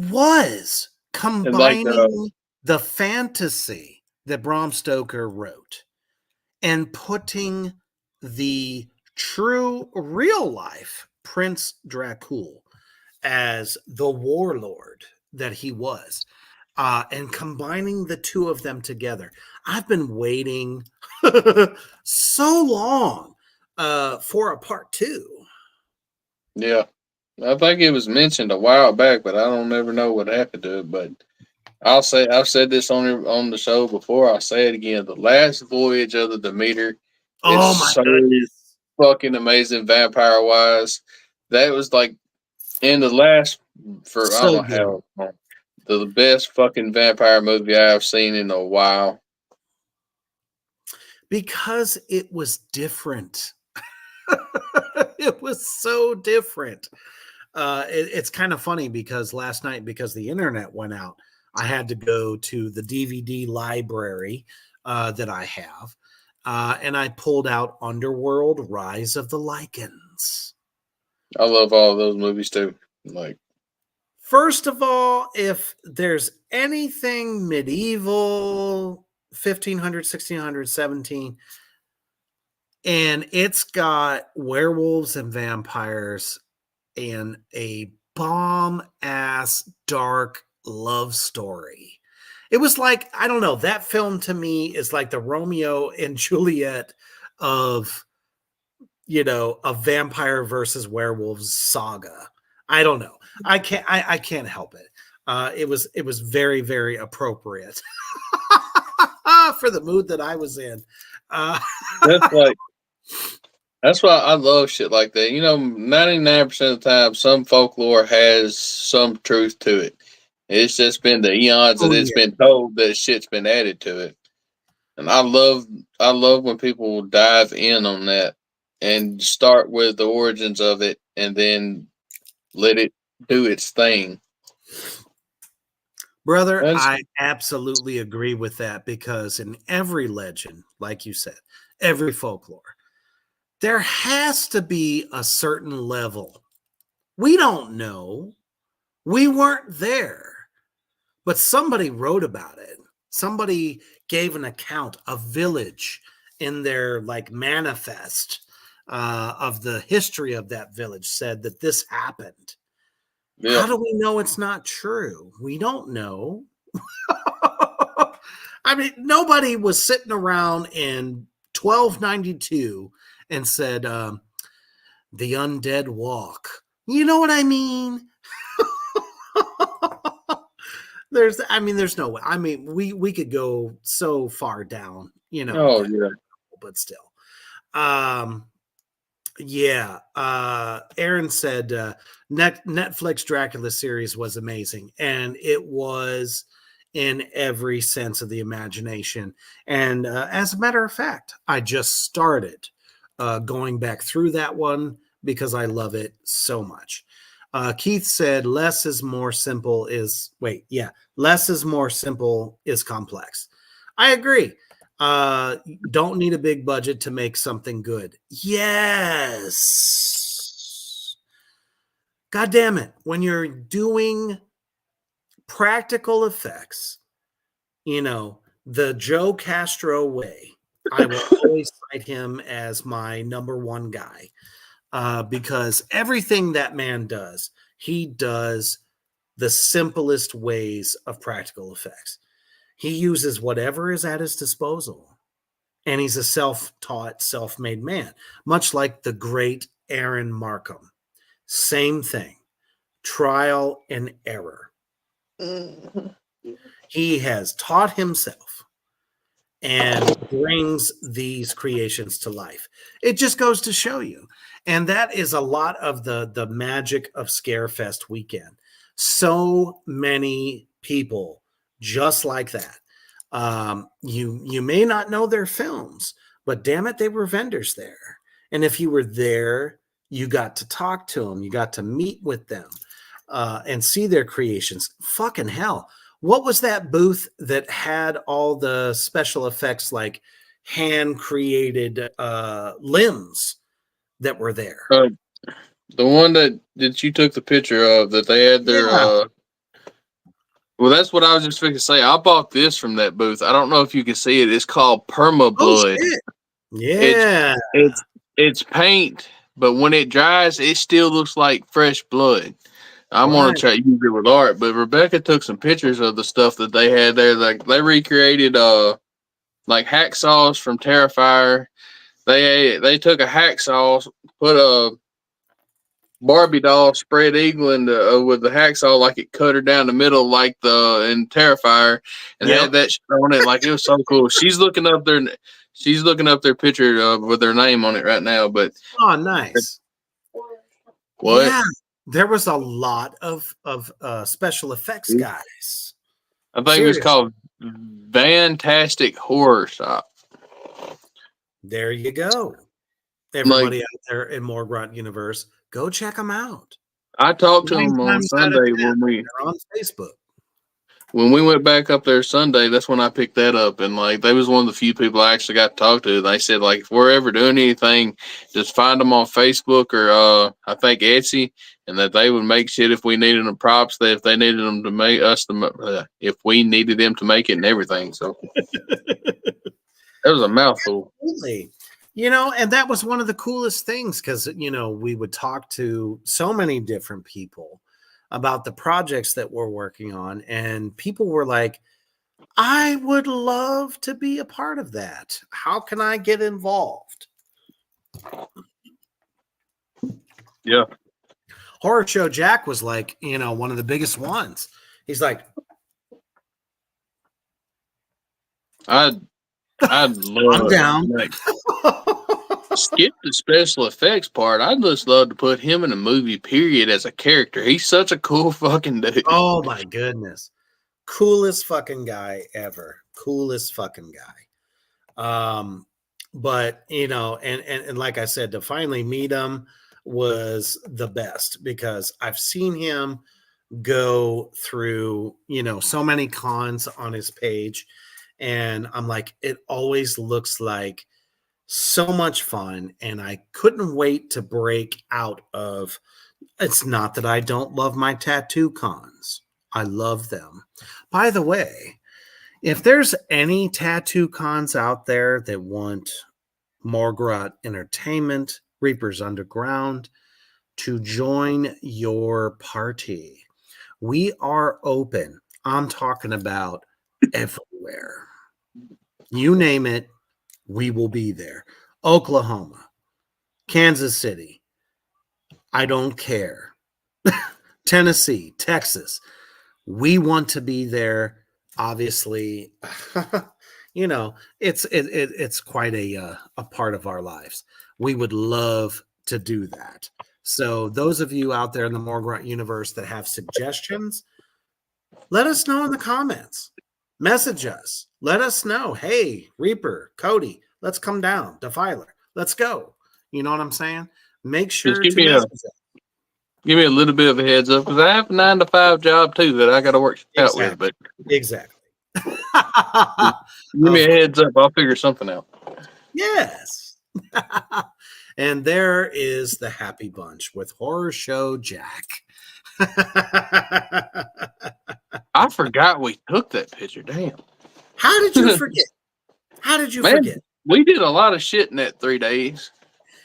B: was combining the fantasy that Bram Stoker wrote and putting the true real life Prince Dracul as the warlord that he was, and combining the two of them together. I've been waiting so long for a part 2.
C: Yeah, I think it was mentioned a while back, but I don't ever know what happened to it. But I've said this on the show before. I'll say it again. The Last Voyage of the Demeter is so fucking amazing, vampire wise. That was like in the last I don't know how long, the best fucking vampire movie I've seen in a while.
B: Because it was different. It was so different. It's kind of funny because last night, because the internet went out, I had to go to the DVD library that I have, and I pulled out Underworld: Rise of the Lycans.
C: I love all of those movies too. Like,
B: first of all, if there's anything medieval, 1500, 1600, 17, and it's got werewolves and vampires and a bomb-ass dark love story. It was like, I don't know, that film to me is like the Romeo and Juliet of, a vampire versus werewolves saga. I don't know. I can't help it. It was very, very appropriate for the mood that I was in.
C: That's why I love shit like that. 99% of the time, some folklore has some truth to it. It's just been the eons that it's been told that shit's been added to it. And I love when people dive in on that and start with the origins of it, and then let it do its thing.
B: Brother, I absolutely agree with that, because in every legend, like you said, every folklore, there has to be a certain level. We don't know. We weren't there. But somebody wrote about it. Somebody gave an account, a village in their like manifest of the history of that village said that this happened.
C: Yeah.
B: How do we know it's not true? We don't know. I mean, nobody was sitting around in 1292 and said, the undead walk. You know what I mean? There's no way. I mean, we could go so far down, you know.
C: Oh, yeah.
B: But still. Yeah. Aaron said Netflix Dracula series was amazing, and it was in every sense of the imagination. And as a matter of fact, I just started going back through that one because I love it so much. Keith said less is more simple is complex. I agree. Don't need a big budget to make something good. Yes. God damn it. When you're doing practical effects, you know, the Joe Castro way, I will always cite him as my number one guy. Because everything that man does, he does the simplest ways of practical effects. He uses whatever is at his disposal. And he's a self-taught, self-made man, much like the great Aaron Markham. Same thing, trial and error. He has taught himself and brings these creations to life. It just goes to show you. And that is a lot of the magic of Scarefest weekend. So many people just like that. You may not know their films, but damn it, they were vendors there. And if you were there, you got to talk to them. You got to meet with them and see their creations. Fucking hell. What was that booth that had all the special effects, like hand-created limbs that were there?
C: The one that you took the picture of, that they had their well, that's what I was just going to say. I bought this from that booth. I don't know if you can see it. It's called Perma Blood.
B: Oh, shit. Yeah.
C: It's paint, but when it dries, it still looks like fresh blood. I'm gonna try to use it with art, but Rebecca took some pictures of the stuff that they had there. Like they recreated like hacksaws from Terrifier. They took a hacksaw, put a Barbie doll spread eagle with the hacksaw, like it cut her down the middle, like in Terrifier, and had that shit on it. Like it was so cool. She's looking up their picture with their name on it right now. But
B: oh, nice.
C: What?
B: Yeah, there was a lot of special effects guys.
C: I think it was called Fantastic Horror Shop.
B: There you go. Everybody out there in Morgrot Universe, go check them out.
C: I talked to them on Sunday they're
B: on Facebook.
C: When we went back up there Sunday, that's when I picked that up, and like they was one of the few people I actually got to talk to. They said like if we're ever doing anything, just find them on Facebook or I think Etsy, and that they would make shit if we needed them props. That if they needed them to make us if we needed them to make it and everything. So that was a mouthful.
B: Absolutely. You know, and that was one of the coolest things because, you know, we would talk to so many different people about the projects that we're working on. And people were like, I would love to be a part of that. How can I get involved?
C: Yeah.
B: Horror Show Jack was like, you know, one of the biggest ones. He's like,
C: I'd love
B: I'm down.
C: Like, skip the special effects part. I'd just love to put him in a movie, period, as a character. He's such a cool fucking dude.
B: Oh my goodness. Coolest fucking guy ever. Coolest fucking guy. But and like I said, to finally meet him was the best because I've seen him go through so many cons on his page, and I'm like, it always looks like so much fun, and I couldn't wait to break out of. It's not that I don't love my tattoo cons. I love them. By the way, if there's any tattoo cons out there that want Morgrot Entertainment, Reapers Underground to join your party, we are open. I'm talking about everywhere. You name it, we will be there. Oklahoma, Kansas City, I don't care. Tennessee, Texas, we want to be there. Obviously, it's quite a part of our lives. We would love to do that. So those of you out there in the Morgrot universe that have suggestions, let us know in the comments. Message us. Let us know. Hey, Reaper, Cody, let's come down. Defiler, let's go. You know what I'm saying? Make sure
C: Just
B: to message us.
C: give me a little bit of a heads up because I have a 9-to-5 job too that I got to work out with. But
B: Exactly.
C: give me a heads up. I'll figure something out.
B: Yes. And there is the Happy Bunch with Horror Show Jack.
C: I forgot we took that picture. Damn.
B: How did you forget? How did you
C: Man,
B: forget?
C: we did a lot of shit in that 3 days.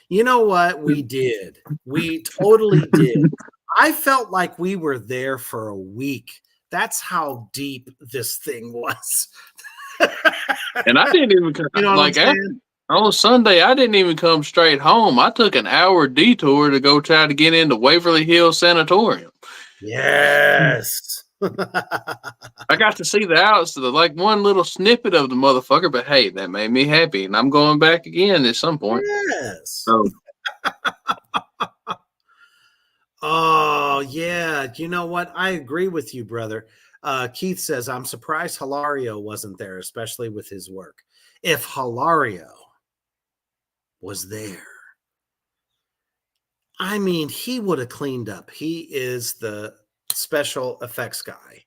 B: You know what? We did. We totally did. I felt like we were there for a week. That's how deep this thing was.
C: And I didn't even come, on Sunday, I didn't even come straight home. I took an hour detour to go try to get into Waverly Hills Sanatorium.
B: Yes.
C: I got to see the outside, like one little snippet of the motherfucker, but hey, that made me happy, and I'm going back again at some point.
B: Yes.
C: So.
B: Oh, yeah. You know what? I agree with you, brother. Keith says, I'm surprised Hilario wasn't there, especially with his work. If Hilario was there, I mean, he would have cleaned up. He is the special effects guy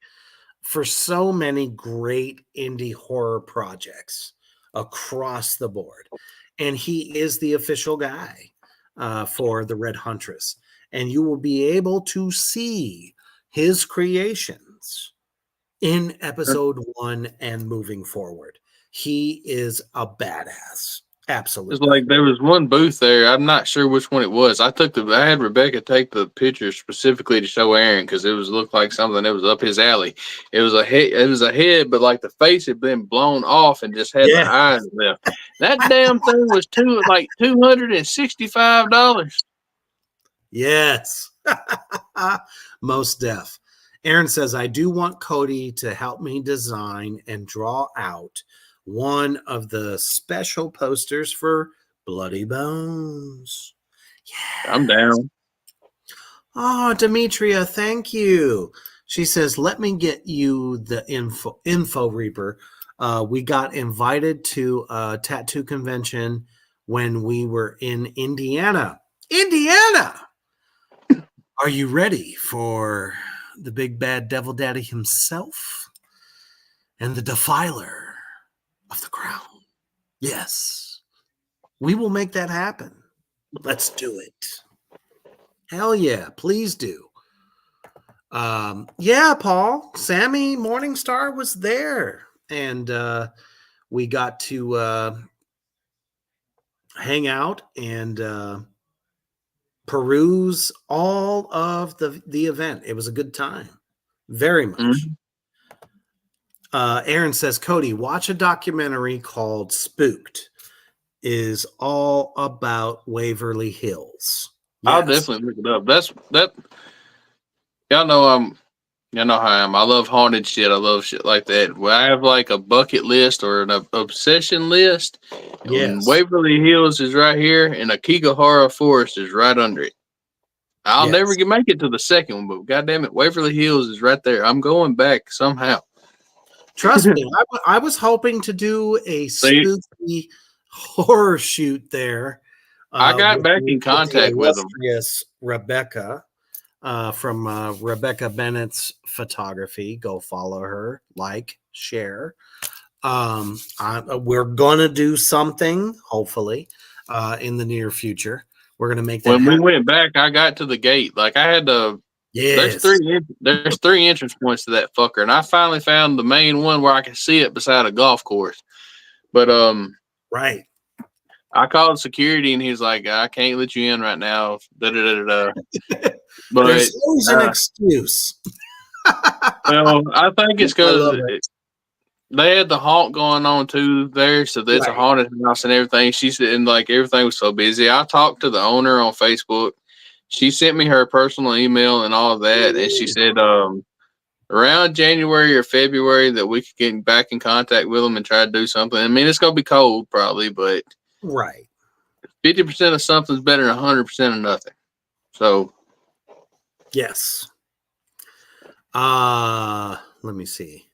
B: for so many great indie horror projects across the board. And he is the official guy for the Red Huntress. And you will be able to see his creations in episode 1 and moving forward. He is a badass. Absolutely.
C: It's like there was one booth there. I'm not sure which one it was. I had Rebecca take the picture specifically to show Aaron because it looked like something that was up his alley. It was a head, but like the face had been blown off and just had the eyes left. That damn thing was $265.
B: Yes. Most deaf. Aaron says, I do want Cody to help me design and draw out one of the special posters for Bloody Bones.
C: Yeah. I'm down.
B: Oh, Demetria, thank you. She says, let me get you the info Reaper. We got invited to a tattoo convention when we were in Indiana. Indiana! Are you ready for the big bad devil daddy himself and the defiler of the crown? Yes. We will make that happen. Let's do it. Hell yeah, please do. Yeah, Paul, Sammy Morningstar was there, and we got to hang out and peruse all of the event. It was a good time. Very much. Mm-hmm. Aaron says, Cody, watch a documentary called Spooked. Is all about Waverly Hills.
C: Yes. I'll definitely look it up. That. Y'all know how I am. I love haunted shit. I love shit like that. When I have like a bucket list or an obsession list, yes. Waverly Hills is right here, and Akigahara Forest is right under it. I'll never make it to the second one, but goddamn it, Waverly Hills is right there. I'm going back somehow.
B: Trust me, I was hoping to do a spooky horror shoot there.
C: I got back in contact with them.
B: Yes, Rebecca from Rebecca Bennett's photography. Go follow her, like, share. We're gonna do something, hopefully, in the near future. We're gonna make that.
C: When
B: happen.
C: we went back, I got to the gate. Like, I had to.
B: Yes.
C: There's three entrance points to that fucker, and I finally found the main one where I can see it beside a golf course. But
B: right.
C: I called security, and he's like, "I can't let you in right now." Da da da da. But
B: there's always an excuse.
C: Well, I think it's because they had the haunt going on too there, so there's a haunted house and everything. She said, and like everything was so busy. I talked to the owner on Facebook. She sent me her personal email and all of that, and she said around January or February that we could get back in contact with them and try to do something. I mean, it's gonna be cold probably, but 50% of something's better than 100% of nothing. So
B: yes. Let me see.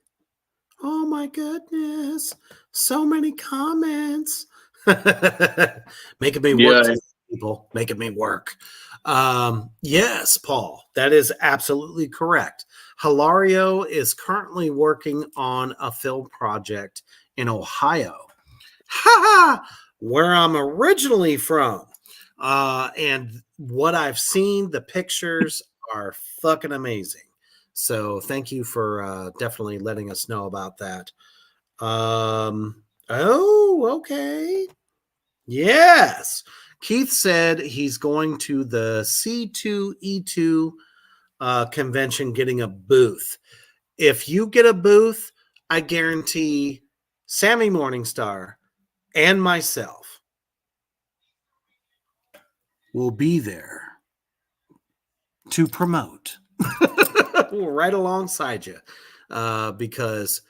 B: Oh my goodness, so many comments. Making me work, people. Making me work. Yes, Paul, that is absolutely correct. Hilario is currently working on a film project in Ohio, where I'm originally from. And what I've seen, the pictures are fucking amazing. So thank you for definitely letting us know about that. Oh, okay. Yes. Keith said he's going to the C2E2 convention getting a booth. If you get a booth, I guarantee Sammy Morningstar and myself will be there to promote right alongside you because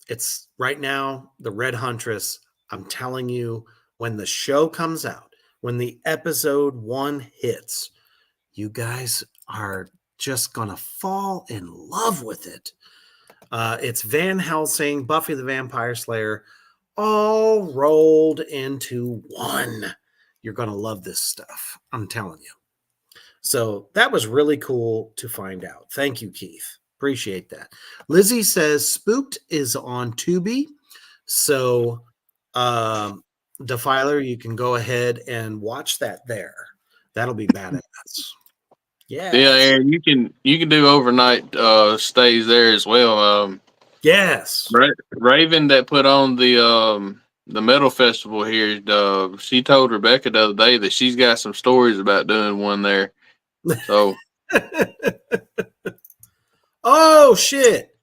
B: it's right now the Red Huntress. I'm telling you, when the show comes out, when the episode 1 hits, you guys are just gonna fall in love with it. It's Van Helsing, Buffy the Vampire Slayer, all rolled into one. You're gonna love this stuff. I'm telling you. So that was really cool to find out. Thank you, Keith. Appreciate that. Lizzie says Spooked is on Tubi. So Defiler, you can go ahead and watch that there. That'll be badass. Yeah.
C: Yeah, Aaron, you can do overnight stays there as well.
B: Yes.
C: Raven that put on the metal festival here, she told Rebecca the other day that she's got some stories about doing one there. So
B: oh shit.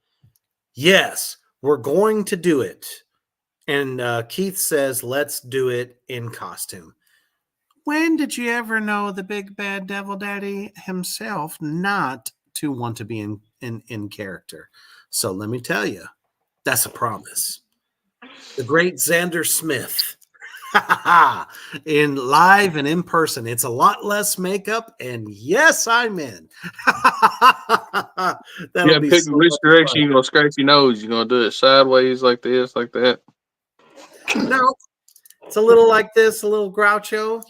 B: Yes, we're going to do it. And Keith says, let's do it in costume. When did you ever know the big bad devil daddy himself not to want to be in character? So let me tell you, that's a promise. The great Xander Smith. In live and in person. It's a lot less makeup, and yes, I'm in.
C: That'll be pick so which direction you're gonna scrape your nose. You're gonna do it sideways like this, like that.
B: No, it's a little like this, a little Groucho,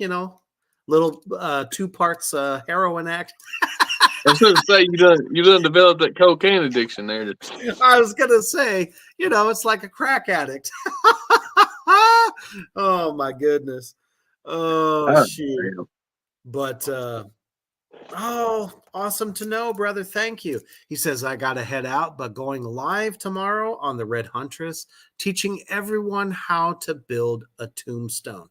B: little 2 parts heroin act.
C: I was gonna say you done developed that cocaine addiction there.
B: I was gonna say, it's like a crack addict. Oh my goodness. Oh shit. Damn. But awesome to know, brother. Thank you. He says I gotta head out, but going live tomorrow on the Red Huntress, teaching everyone how to build a tombstone.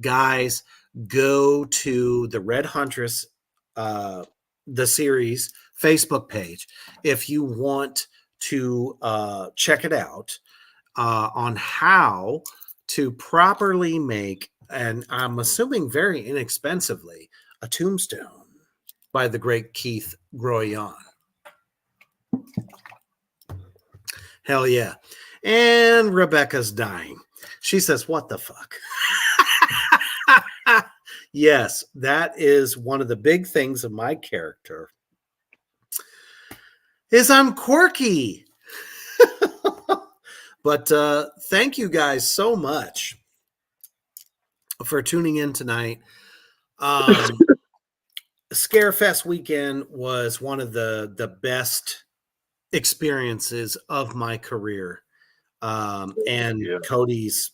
B: Guys, go to the Red Huntress the series Facebook page if you want to check it out on how to properly make, and I'm assuming very inexpensively, a tombstone by the great Keith Groyan. Hell yeah. And Rebecca's dying. She says, what the fuck? Yes, that is one of the big things of my character is I'm quirky. But thank you guys so much for tuning in tonight. Scarefest weekend was one of the best experiences of my career, and
C: Yeah.
B: Cody's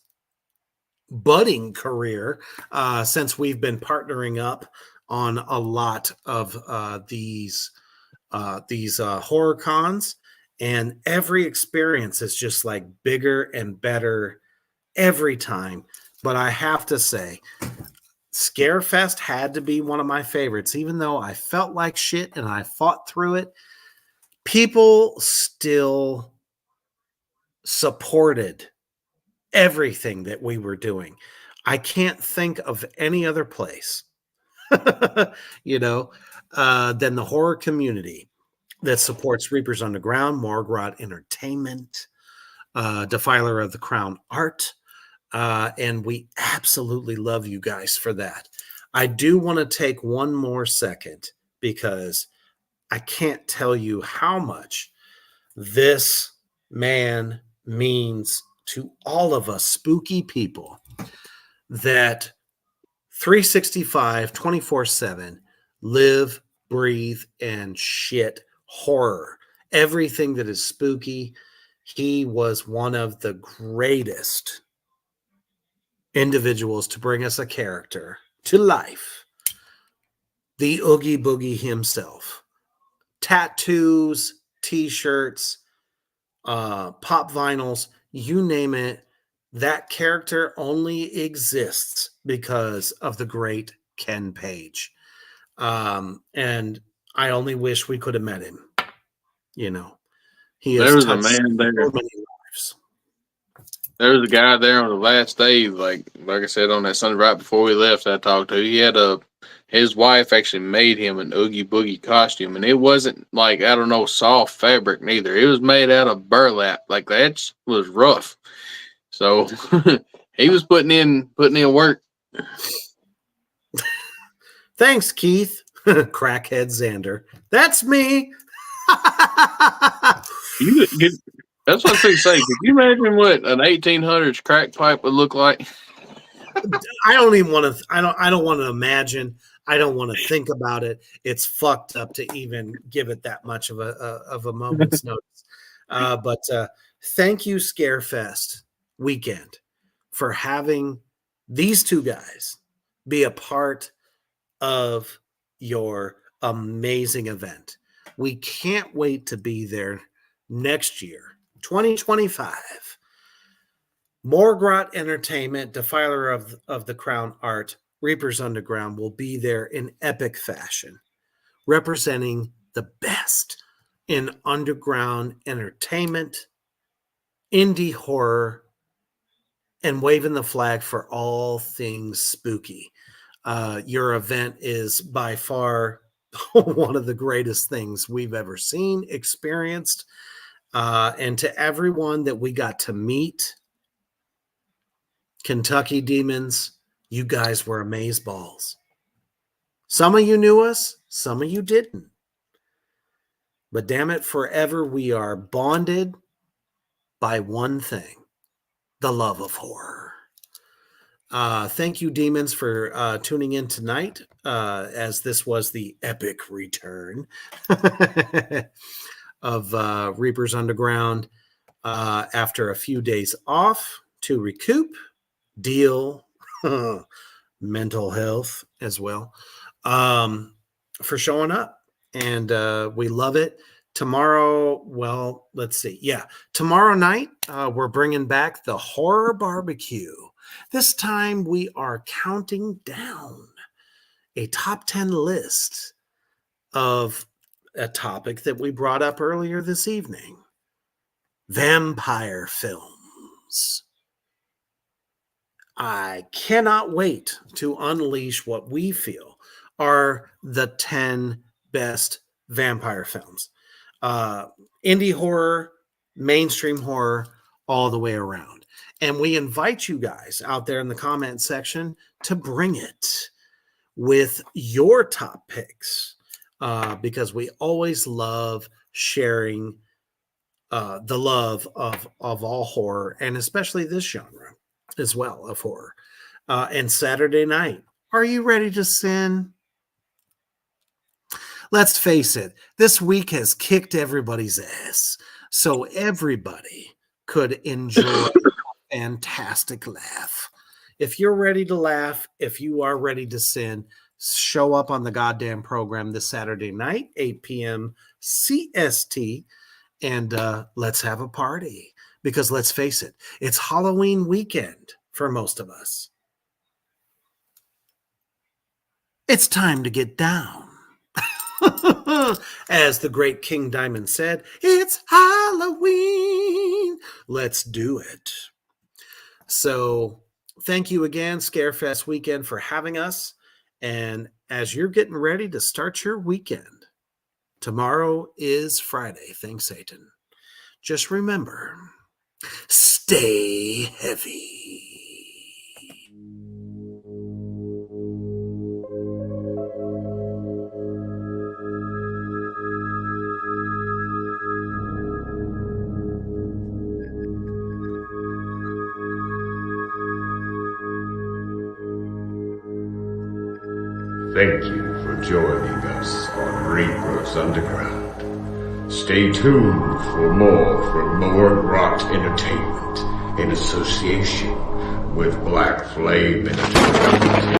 B: budding career, since we've been partnering up on a lot of these horror cons, and every experience is just like bigger and better every time. But I have to say, Scarefest had to be one of my favorites, even though I felt like shit and I fought through it. People still supported everything that we were doing. I can't think of any other place, you know, than the horror community that supports Reapers Underground, Morgrot Entertainment, Defiler of the Crown Art, and we absolutely love you guys for that. I do want to take one more second because I can't tell you how much this man means to all of us spooky people that 365, 24/7 live, breathe, and shit horror. Everything that is spooky. He was one of the greatest individuals to bring us a character to life. The Oogie Boogie himself. Tattoos, t-shirts, pop vinyls, you name it. That character only exists because of the great Ken Page. And I only wish we could have met him. You know, he
C: There
B: has
C: was a
B: touched
C: man there.
B: so many lives.
C: There was a guy there on the last day, like I said, on that Sunday right before we left. I talked to. He had his wife actually made him an Oogie Boogie costume, and it wasn't like, I don't know, soft fabric neither. It was made out of burlap. Like, that was rough. So he was putting in work.
B: Thanks, Keith. Crackhead Xander. That's me.
C: That's what I was going to say. Could you imagine what an 1800s crack pipe would look like?
B: I don't even want to. I don't want to imagine. I don't want to think about it. It's fucked up to even give it that much of a moment's notice. But thank you, Scarefest weekend, for having these two guys be a part of your amazing event. We can't wait to be there next year, 2025. Morgrot Entertainment, Defiler of the Crown Art, Reapers Underground will be there in epic fashion, representing the best in underground entertainment, indie horror, and waving the flag for all things spooky. Your event is by far one of the greatest things we've ever seen, experienced. And to everyone that we got to meet, Kentucky Demons, you guys were amazeballs. Some of you knew us, some of you didn't. But damn it, forever we are bonded by one thing: the love of horror. Thank you, Demons, for tuning in tonight, as this was the epic return of Reapers Underground after a few days off to recoup, deal, mental health as well, for showing up. And we love it. Tomorrow, well, let's see. Yeah, tomorrow night, we're bringing back the horror barbecue. This time we are counting down a top 10 list of a topic that we brought up earlier this evening: vampire films. I cannot wait to unleash what we feel are the 10 best vampire films. Indie horror, mainstream horror, all the way around. And we invite you guys out there in the comment section to bring it with your top picks, because we always love sharing the love of all horror, and especially this genre as well of horror. And Saturday night, are you ready to sin? Let's face it, this week has kicked everybody's ass, so everybody could enjoy a fantastic laugh. If you're ready to laugh, if you are ready to sin, show up on the goddamn program this Saturday night, 8 p.m. CST, and let's have a party. Because let's face it, it's Halloween weekend for most of us. It's time to get down. As the great King Diamond said, it's Halloween. Let's do it. So thank you again, Scarefest weekend, for having us. And as you're getting ready to start your weekend, tomorrow is Friday. Thanks, Satan. Just remember, stay heavy.
A: Thank you for joining us on Rebirth Underground. Stay tuned for more from Morgue Rot Entertainment in association with Black Flame Entertainment.